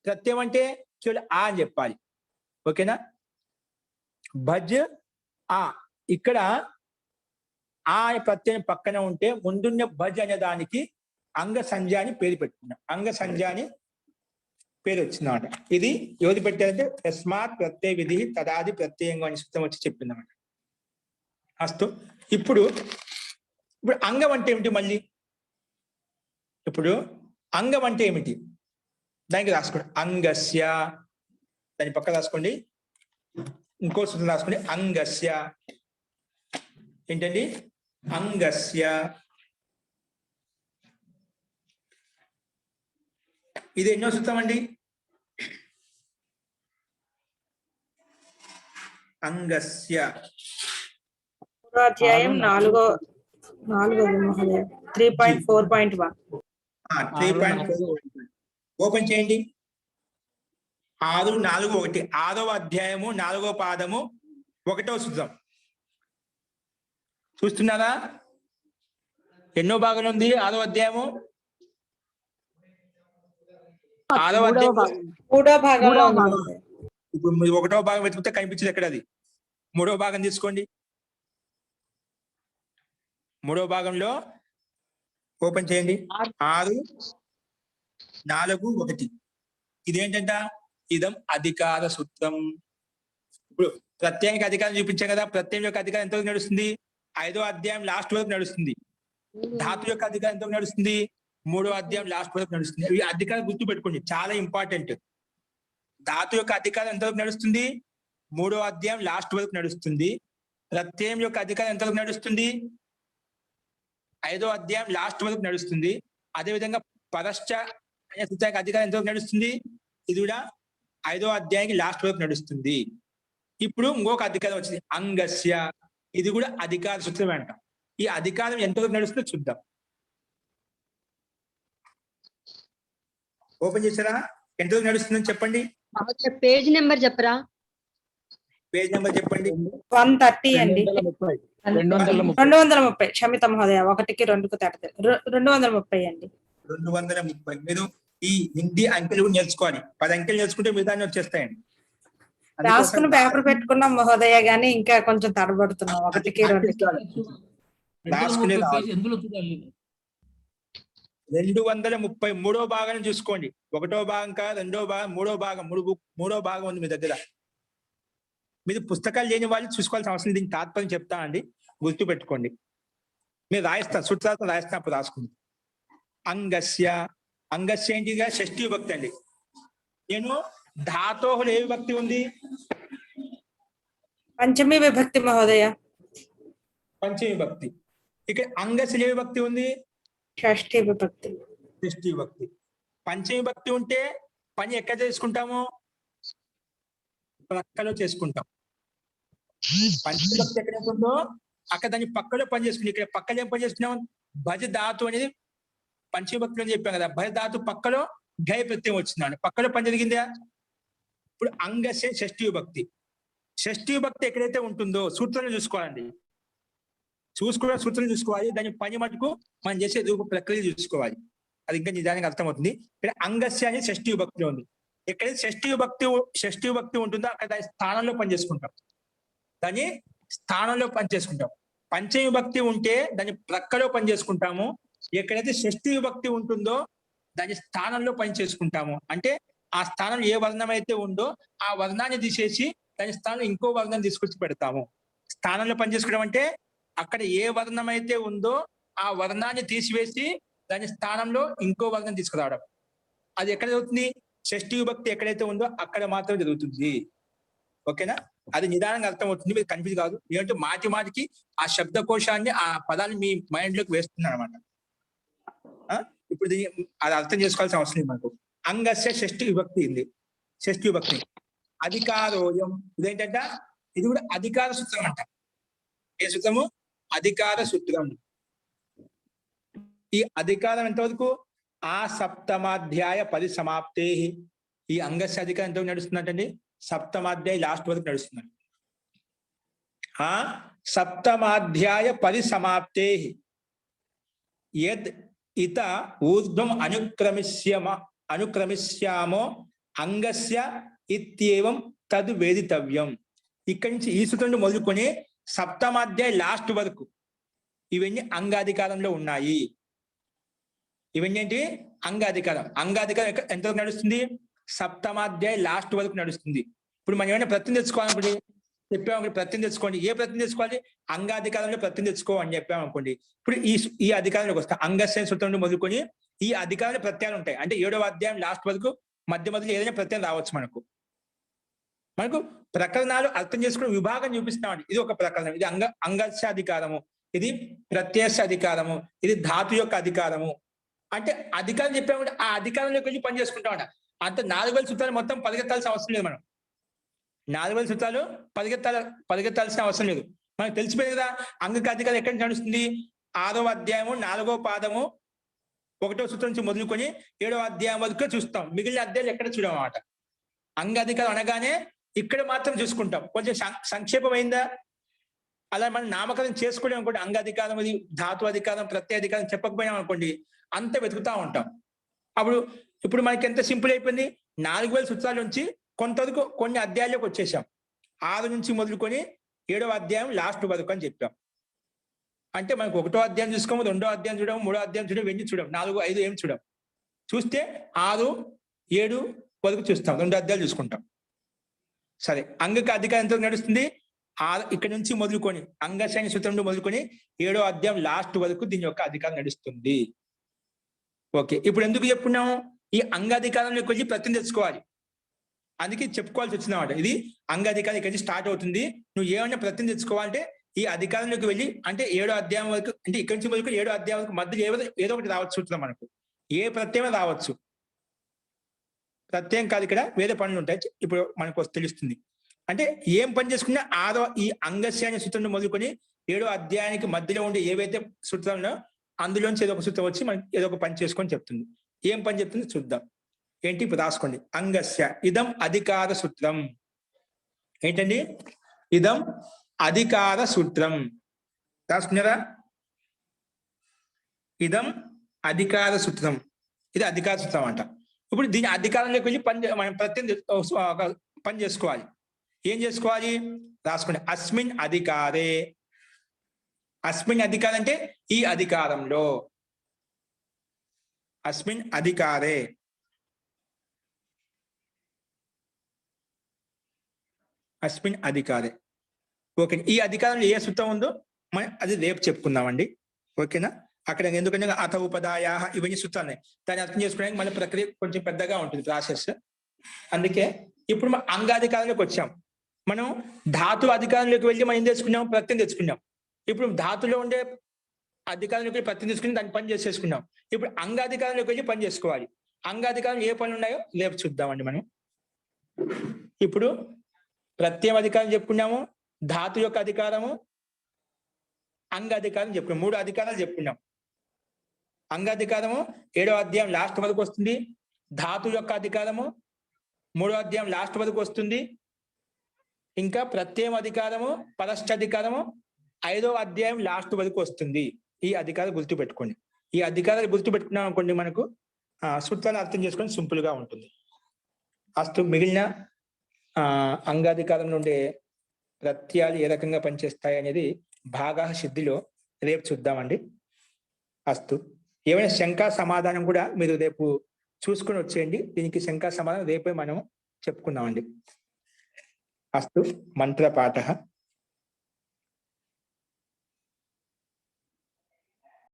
ప్రత్యయం అంటే చూడండి ఆ అని చెప్పాలి. ఓకేనా? భజ్ ఆ, ఇక్కడ ఆ ప్రత్యయం పక్కన ఉంటే ముందున్న భజ్ అనే దానికి అంగ సంజ్ఞ అని పేరు పెట్టుకున్నాం. అంగ సంజ్ఞ అని పేరు వచ్చిందన్నమాట. ఇది ఎవరు పెట్టారంటే యస్మాత్ ప్రత్యయ విధి తదాది ప్రత్యయంగా అని సూత్రం వచ్చి చెప్పిందన్నమాట. అస్తు. ఇప్పుడు అంగం అంటే ఏమిటి? మళ్ళీ ఇప్పుడు అంగం అంటే ఏమిటి దానికి రాసుకోండి. అంగస్య, దాని పక్క రాసుకోండి. ఇంకో సూత్రం రాసుకోండి. అంగస్య ఏంటండి? అంగస్య. ఇది ఎన్నో సూత్రం అండి? అంగస్య అధ్యాయం నాలుగోది మహోదయ 3.4.1. 3.4 ఓపెన్ చేయండి. 6.4.1 6వ అధ్యాయము 4వ పాదము 1వ సూత్రం చూస్తున్నారా? ఎన్నో భాగం ఉంది 6వ అధ్యాయము? 6వ అధ్యాయం 3వ భాగంలో ఉంది. ఇప్పుడు మీరు 1వ భాగం వెతుకుతే కనిపించింది ఎక్కడ? అది 3వ భాగం తీసుకోండి. 3వ భాగంలో ఓపెన్ చేయండి. 6 4 1 ఇదేంటంట ఇదం అధికార సూత్రం. ఇప్పుడు ప్రత్యయానికి అధికారం చూపించాం కదా, ప్రత్యయం యొక్క అధికారం ఎంతవరకు నడుస్తుంది 5వ అధ్యాయం లాస్ట్ వరకు నడుస్తుంది. ధాతు యొక్క అధికారం ఎంతవరకు నడుస్తుంది 3వ అధ్యాయం లాస్ట్ వరకు నడుస్తుంది. ఈ అధికారం గుర్తు పెట్టుకోండి, చాలా ఇంపార్టెంట్. ధాతు యొక్క అధికారం ఎంతవరకు నడుస్తుంది 3వ అధ్యాయం లాస్ట్ వరకు నడుస్తుంది. ప్రత్యయం యొక్క అధికారం ఎంతవరకు నడుస్తుంది 5వ అధ్యాయం లాస్ట్ వరకు నడుస్తుంది. అదేవిధంగా పరశ్చ అనే సూత్రానికి అధికారం ఎంతవరకు నడుస్తుంది, ఇది కూడా 5వ అధ్యాయానికి లాస్ట్ వరకు నడుస్తుంది. ఇప్పుడు ఇంకొక అధికారం వచ్చింది అంగస్య, ఇది కూడా అధికార సూత్రమే అంటాం. ఈ అధికారం ఎంతవరకు నడుస్తుందో చూద్దాం. ఓపెన్ చేశారా? ఎంతవరకు నడుస్తుందని చెప్పండి. పేజ్ నెంబర్ చెప్పరా? పేజ్ నెంబర్ చెప్పండి. 130 అండి. 230. 230 క్షమిత మహోదయ, 1కి 2కు తేడా 230 అండి. 230. మీరు ఈ హిందీ అంకెలు కూడా నేర్చుకోవాలి. 10 అంకెలు నేర్చుకుంటే మిగతా వచ్చేస్తాయండి. రాసుకుని పేపర్ పెట్టుకున్నాం మహోదయ, గానీ ఇంకా కొంచెం తడబడుతున్నాం 1కి 2కి. రాసుకునే 230 233వ భాగం చూసుకోండి. 1వ భాగం కాదు, 2వ భాగం, 3వ భాగం, 3వ భాగం ఉంది మీ దగ్గర. మీరు పుస్తకాలు లేని వాళ్ళు చూసుకోవాల్సిన అవసరం, దీనికి తాత్పర్యం చెప్తానండి, గుర్తు పెట్టుకోండి. మీరు రాయిస్తాను, సూత్రార్థం రాయిస్తాను, అప్పుడు రాసుకోండి. అంగస్య, అంగస్య ఏంటిగా షష్ఠీ విభక్తి అండి. నేను ధాతోహులు ఏ విభక్తి ఉంది? పంచమీ విభక్తి మహోదయ. పంచమీ విభక్తి. ఇక్కడ అంగస్య ఏ విభక్తి ఉంది? షష్ఠీ విభక్తి. షష్ఠీ విభక్తి. పంచమీ విభక్తి ఉంటే పని ఎక్కడ చేసుకుంటాము? ప్రక్కలో చేసుకుంటాం. పంచమీ విభక్తి ఎక్కడ ఉంటుందో అక్కడ దాని పక్కలో పని చేసుకుంటాం. ఇక్కడ పక్కన ఏం పని చేస్తున్నాం? భజ ధాతు అనేది పంచమీ విభక్తి అని చెప్పాం కదా, భజ ధాతు పక్కలో గయ ప్రత్యయం వచ్చిందండి, పక్కలో పని జరిగిందా? ఇప్పుడు అంగస్య షష్ఠీ విభక్తి. షష్ఠీ విభక్తి ఎక్కడైతే ఉంటుందో సూత్రాలు చూసుకోవాలండి. సూత్రం చూసుకోవాలి. దాని పని మటుకు మనం చేసే రూప ప్రక్రియ చూసుకోవాలి. అది ఇంకా నిజానికి అర్థమవుతుంది. ఇక్కడ అంగస్య అనేది షష్ఠీ విభక్తిలో ఉంది. ఎక్కడైతే షష్ఠీ విభక్తి ఉంటుందో అక్కడ దాని స్థానంలో పనిచేసుకుంటాం. దాని స్థానంలో పనిచేసుకుంటాం. పంచమీ విభక్తి ఉంటే దాని ప్రక్కలో పనిచేసుకుంటాము. ఎక్కడైతే షష్ఠీ విభక్తి ఉంటుందో దాని స్థానంలో పనిచేసుకుంటాము. అంటే ఆ స్థానంలో ఏ వర్ణం అయితే ఉందో ఆ వర్ణాన్ని తీసేసి దాని స్థానంలో ఇంకో వర్ణం తీసుకొచ్చి పెడతాము. స్థానంలో పనిచేసుకోవడం అంటే అక్కడ ఏ వర్ణం అయితే ఉందో ఆ వర్ణాన్ని తీసివేసి దాని స్థానంలో ఇంకో వర్ణం తీసుకురావడం. అది ఎక్కడ జరుగుతుంది? షష్ఠీ విభక్తి ఎక్కడైతే ఉందో అక్కడ మాత్రం జరుగుతుంది. ఓకేనా? అది నిదానంగా అర్థమవుతుంది, మీరు కన్ఫ్యూజ్ కాదు. ఏంటంటే మాటికి ఆ శబ్దకోశాన్ని, ఆ పదాన్ని మీ మైండ్ లోకి వేస్తున్నారు అనమాట. ఇప్పుడు దీన్ని అది అర్థం చేసుకోవాల్సిన అవసరం లేదు మనకు. అంగస్య షష్ఠీ విభక్తి ఉంది. షష్ఠీ విభక్తి. అధికారోయం, ఇదేంటంట? ఇది కూడా అధికార సూత్రం అంట. ఏ సూత్రము? అధికార సూత్రం. ఈ అధికారం ఎంతవరకు? ఆ సప్తమాధ్యాయ పరిసమాప్తే. ఈ అంగస్య అధికారం ఎంతవరకు నడుస్తుందంటండి? సప్తమాధ్యాయ లాస్ట్ వరకు నడుస్తుంది. ఆ సప్తమాధ్యాయ పరిసమాప్తే యద్ ఇత ఊర్ధ్వం అనుక్రమిష్యామో అంగస్య ఇత్యేవం తద్ వేదితవ్యం. ఇక్కడి నుంచి ఈ సూత్రం మొదలుకొని సప్తమాధ్యాయ లాస్ట్ వరకు ఇవన్నీ అంగాధికారంలో ఉన్నాయి. ఇవన్నీ ఏంటి? అంగాధికారం. అంగాధికారం ఎంతవరకు నడుస్తుంది? సప్తమాధ్యాయ లాస్ట్ వరకు నడుస్తుంది. ఇప్పుడు మనం ఏమైనా ప్రత్యయం తెచ్చుకోవాలనుకోండి, చెప్పామనుకోండి, ప్రత్యయం తెచ్చుకోండి. ఏ ప్రత్యయం తెచ్చుకోవాలి? అంగాధికారంలో ప్రత్యయం తెచ్చుకో అని చెప్పామనుకోండి. ఇప్పుడు ఈ అధికారంలోకి వస్తాం. అంగస్య సూత్రం మొదలుకొని ఈ అధికారంలో ప్రత్యయాలు ఉంటాయి. అంటే 7వ అధ్యాయం లాస్ట్ వరకు మధ్యలో ఏదైనా ప్రత్యయం రావచ్చు. మనకు ప్రకరణాలు అర్థం చేసుకుని విభాగం చూపిస్తున్నామండి. ఇది ఒక ప్రకరణం, ఇది అంగస్య అధికారము, ఇది ప్రత్యయ అధికారము, ఇది ధాతు యొక్క అధికారము. అంటే అధికారం చెప్పామంటే ఆ అధికారంలోకి వెళ్ళి పని చేసుకుంటామంట. అంత 4000 సూత్రాలు మొత్తం పరిగెత్తాల్సిన అవసరం లేదు. మనం 4000 సూత్రాలు పరిగెత్తాల్సిన అవసరం లేదు. మనకు తెలిసిపోయింది కదా అంగక అధికారం ఎక్కడి నుంచి నడుస్తుంది? 6వ అధ్యాయము 4వ పాదము 1వ సూత్రం నుంచి మొదలుకొని 7వ అధ్యాయం వరకు చూస్తాం. మిగిలిన అధ్యాయాలు ఎక్కడ చూడమన్నమాట. అంగ అధికారం అనగానే ఇక్కడ మాత్రం చూసుకుంటాం. కొంచెం సంక్షేపమైందా? అలా మనం నామకరణం చేసుకోవడం అనుకోండి, అంగాధికారం, అది ధాతు అధికారం, ప్రత్యయ అధికారం చెప్పకపోయినాం అనుకోండి, అంత వెతుకుతా ఉంటాం. ఇప్పుడు మనకి ఎంత సింపుల్ అయిపోయింది. 4000 సూత్రాల నుంచి కొంతవరకు కొన్ని అధ్యాయాల్లోకి వచ్చేసాం. 6 నుంచి మొదలుకొని 7వ అధ్యాయం లాస్ట్ వరకు అని చెప్పాం. అంటే మనకు 1వ అధ్యాయం చూసుకోము, 2వ అధ్యాయం చూడము, 3వ అధ్యాయం చూడము, ఇవన్నీ చూడం, 4, 5 ఏం చూడం. చూస్తే 6, 7 వరకు చూస్తాం, 2 అధ్యాయాలు చూసుకుంటాం. సరే, అంగక అధికారం ఎంత నడుస్తుంది? ఇక్కడ నుంచి మొదలుకొని అంగశయన సూత్రం మొదలుకొని 7వ అధ్యాయం లాస్ట్ వరకు దీని యొక్క అధికారం నడుస్తుంది. ఓకే, ఇప్పుడు ఎందుకు చెప్పుకున్నాము? ఈ అంగాధికారంలోకి వెళ్ళి ప్రతిని తెచ్చుకోవాలి, అందుకే చెప్పుకోవాల్సి వచ్చిందన్నమాట. ఇది అంగాధికారం ఇక్కడి నుంచి స్టార్ట్ అవుతుంది. నువ్వు ఏమన్నా ప్రతిని తెచ్చుకోవాలంటే ఈ అధికారంలోకి వెళ్ళి, అంటే 7వ అధ్యాయం వరకు, అంటే ఇక్కడి నుంచి మొదలుకొని 7వ అధ్యాయం వరకు మధ్యలో ఏదో ఒకటి రావచ్చు సూత్రం, మనకు ఏ ప్రత్యయం రావచ్చు. ప్రత్యయం కాదు, ఇక్కడ వేరే పనులు ఉంటాయి. ఇప్పుడు మనకు తెలుస్తుంది. అంటే ఏం పని చేసుకున్నా ఈ అంగశయన సూత్రం మొదలుకొని 7వ అధ్యాయానికి మధ్యలో ఉండే ఏవైతే సూత్రాలు అందులోంచి ఏదో ఒక సూత్రం వచ్చి మనకి ఏదో ఒక పని చేసుకొని చెప్తుంది. ఏం పని చెప్తుంది చూద్దాం. ఏంటి? ఇప్పుడు రాసుకోండి. అంగస్య ఇదం అధికార సూత్రం. ఏంటండి? ఇదం అధికార సూత్రం. రాసుకున్నారా? ఇదం అధికార సూత్రం. ఇది అధికార సూత్రం అంట. ఇప్పుడు దీని అధికారంలోకి వెళ్ళి మనం ప్రత్యేక పని చేసుకోవాలి. ఏం చేసుకోవాలి? రాసుకోండి. అస్మిన్ అధికారే. అస్మిన్ అధికారం అంటే ఈ అధికారంలో. అస్మిన్ అధికారే. అస్మిన్ అధికారే. ఓకే, ఈ అధికారంలో ఏ సూత్రం ఉందో మనం అది రేపు చెప్పుకుందామండి. ఓకేనా? అక్కడ ఎందుకంటే అథ ఉపదాయ ఇవన్నీ సూత్రాలు దాన్ని అర్థం చేసుకోవడానికి మన ప్రక్రియ కొంచెం పెద్దగా ఉంటుంది, ప్రాసెస్. అందుకే ఇప్పుడు మనం అంగాధికారంలోకి వచ్చాం. మనం ధాతు అధికారంలోకి వెళ్ళి మనం ఏం తెచ్చుకున్నాం? ప్రత్యయం తెచ్చుకున్నాం. ఇప్పుడు ధాతులో ఉండే అధికారంలోకి వెళ్ళి ప్రత్యయం తీసుకుని దాన్ని పని చేసేసుకున్నాం. ఇప్పుడు అంగాధికారంలోకి వెళ్ళి పని చేసుకోవాలి. అంగాధికారం ఏ పనులు ఉన్నాయో రేపు చూద్దామండి మనం. ఇప్పుడు ప్రత్యయం అధికారం చెప్పుకున్నాము, ధాతు యొక్క అధికారము, అంగాధికారం చెప్పుకున్నాం. 3 అధికారాలు చెప్పుకున్నాం. అంగాధికారము 7వ అధ్యాయం లాస్ట్ వరకు వస్తుంది. ధాతు యొక్క అధికారము 3వ అధ్యాయం లాస్ట్ వరకు వస్తుంది. ఇంకా ప్రత్యయం అధికారము, పరశ్చ అధికారము 5వ అధ్యాయం లాస్ట్ వరకు వస్తుంది. ఈ అధికారం గుర్తుపెట్టుకోండి. ఈ అధికారాలు గుర్తుపెట్టుకున్నాం అనుకోండి, మనకు సూత్రాన్ని అర్థం చేసుకొని సింపుల్ గా ఉంటుంది. అస్తు మిగిలిన అంగాధికారంలో ఉండే ప్రత్యయాలు ఏ రకంగా పనిచేస్తాయి అనేది భాగా సిద్ధిలో రేపు చూద్దామండి. అస్తు. ఏమైనా శంకా సమాధానం కూడా మీరు రేపు చూసుకొని వచ్చేయండి. దీనికి శంకా సమాధానం రేపే మనం చెప్పుకుందామండి. అస్తు. మంత్రపాఠ.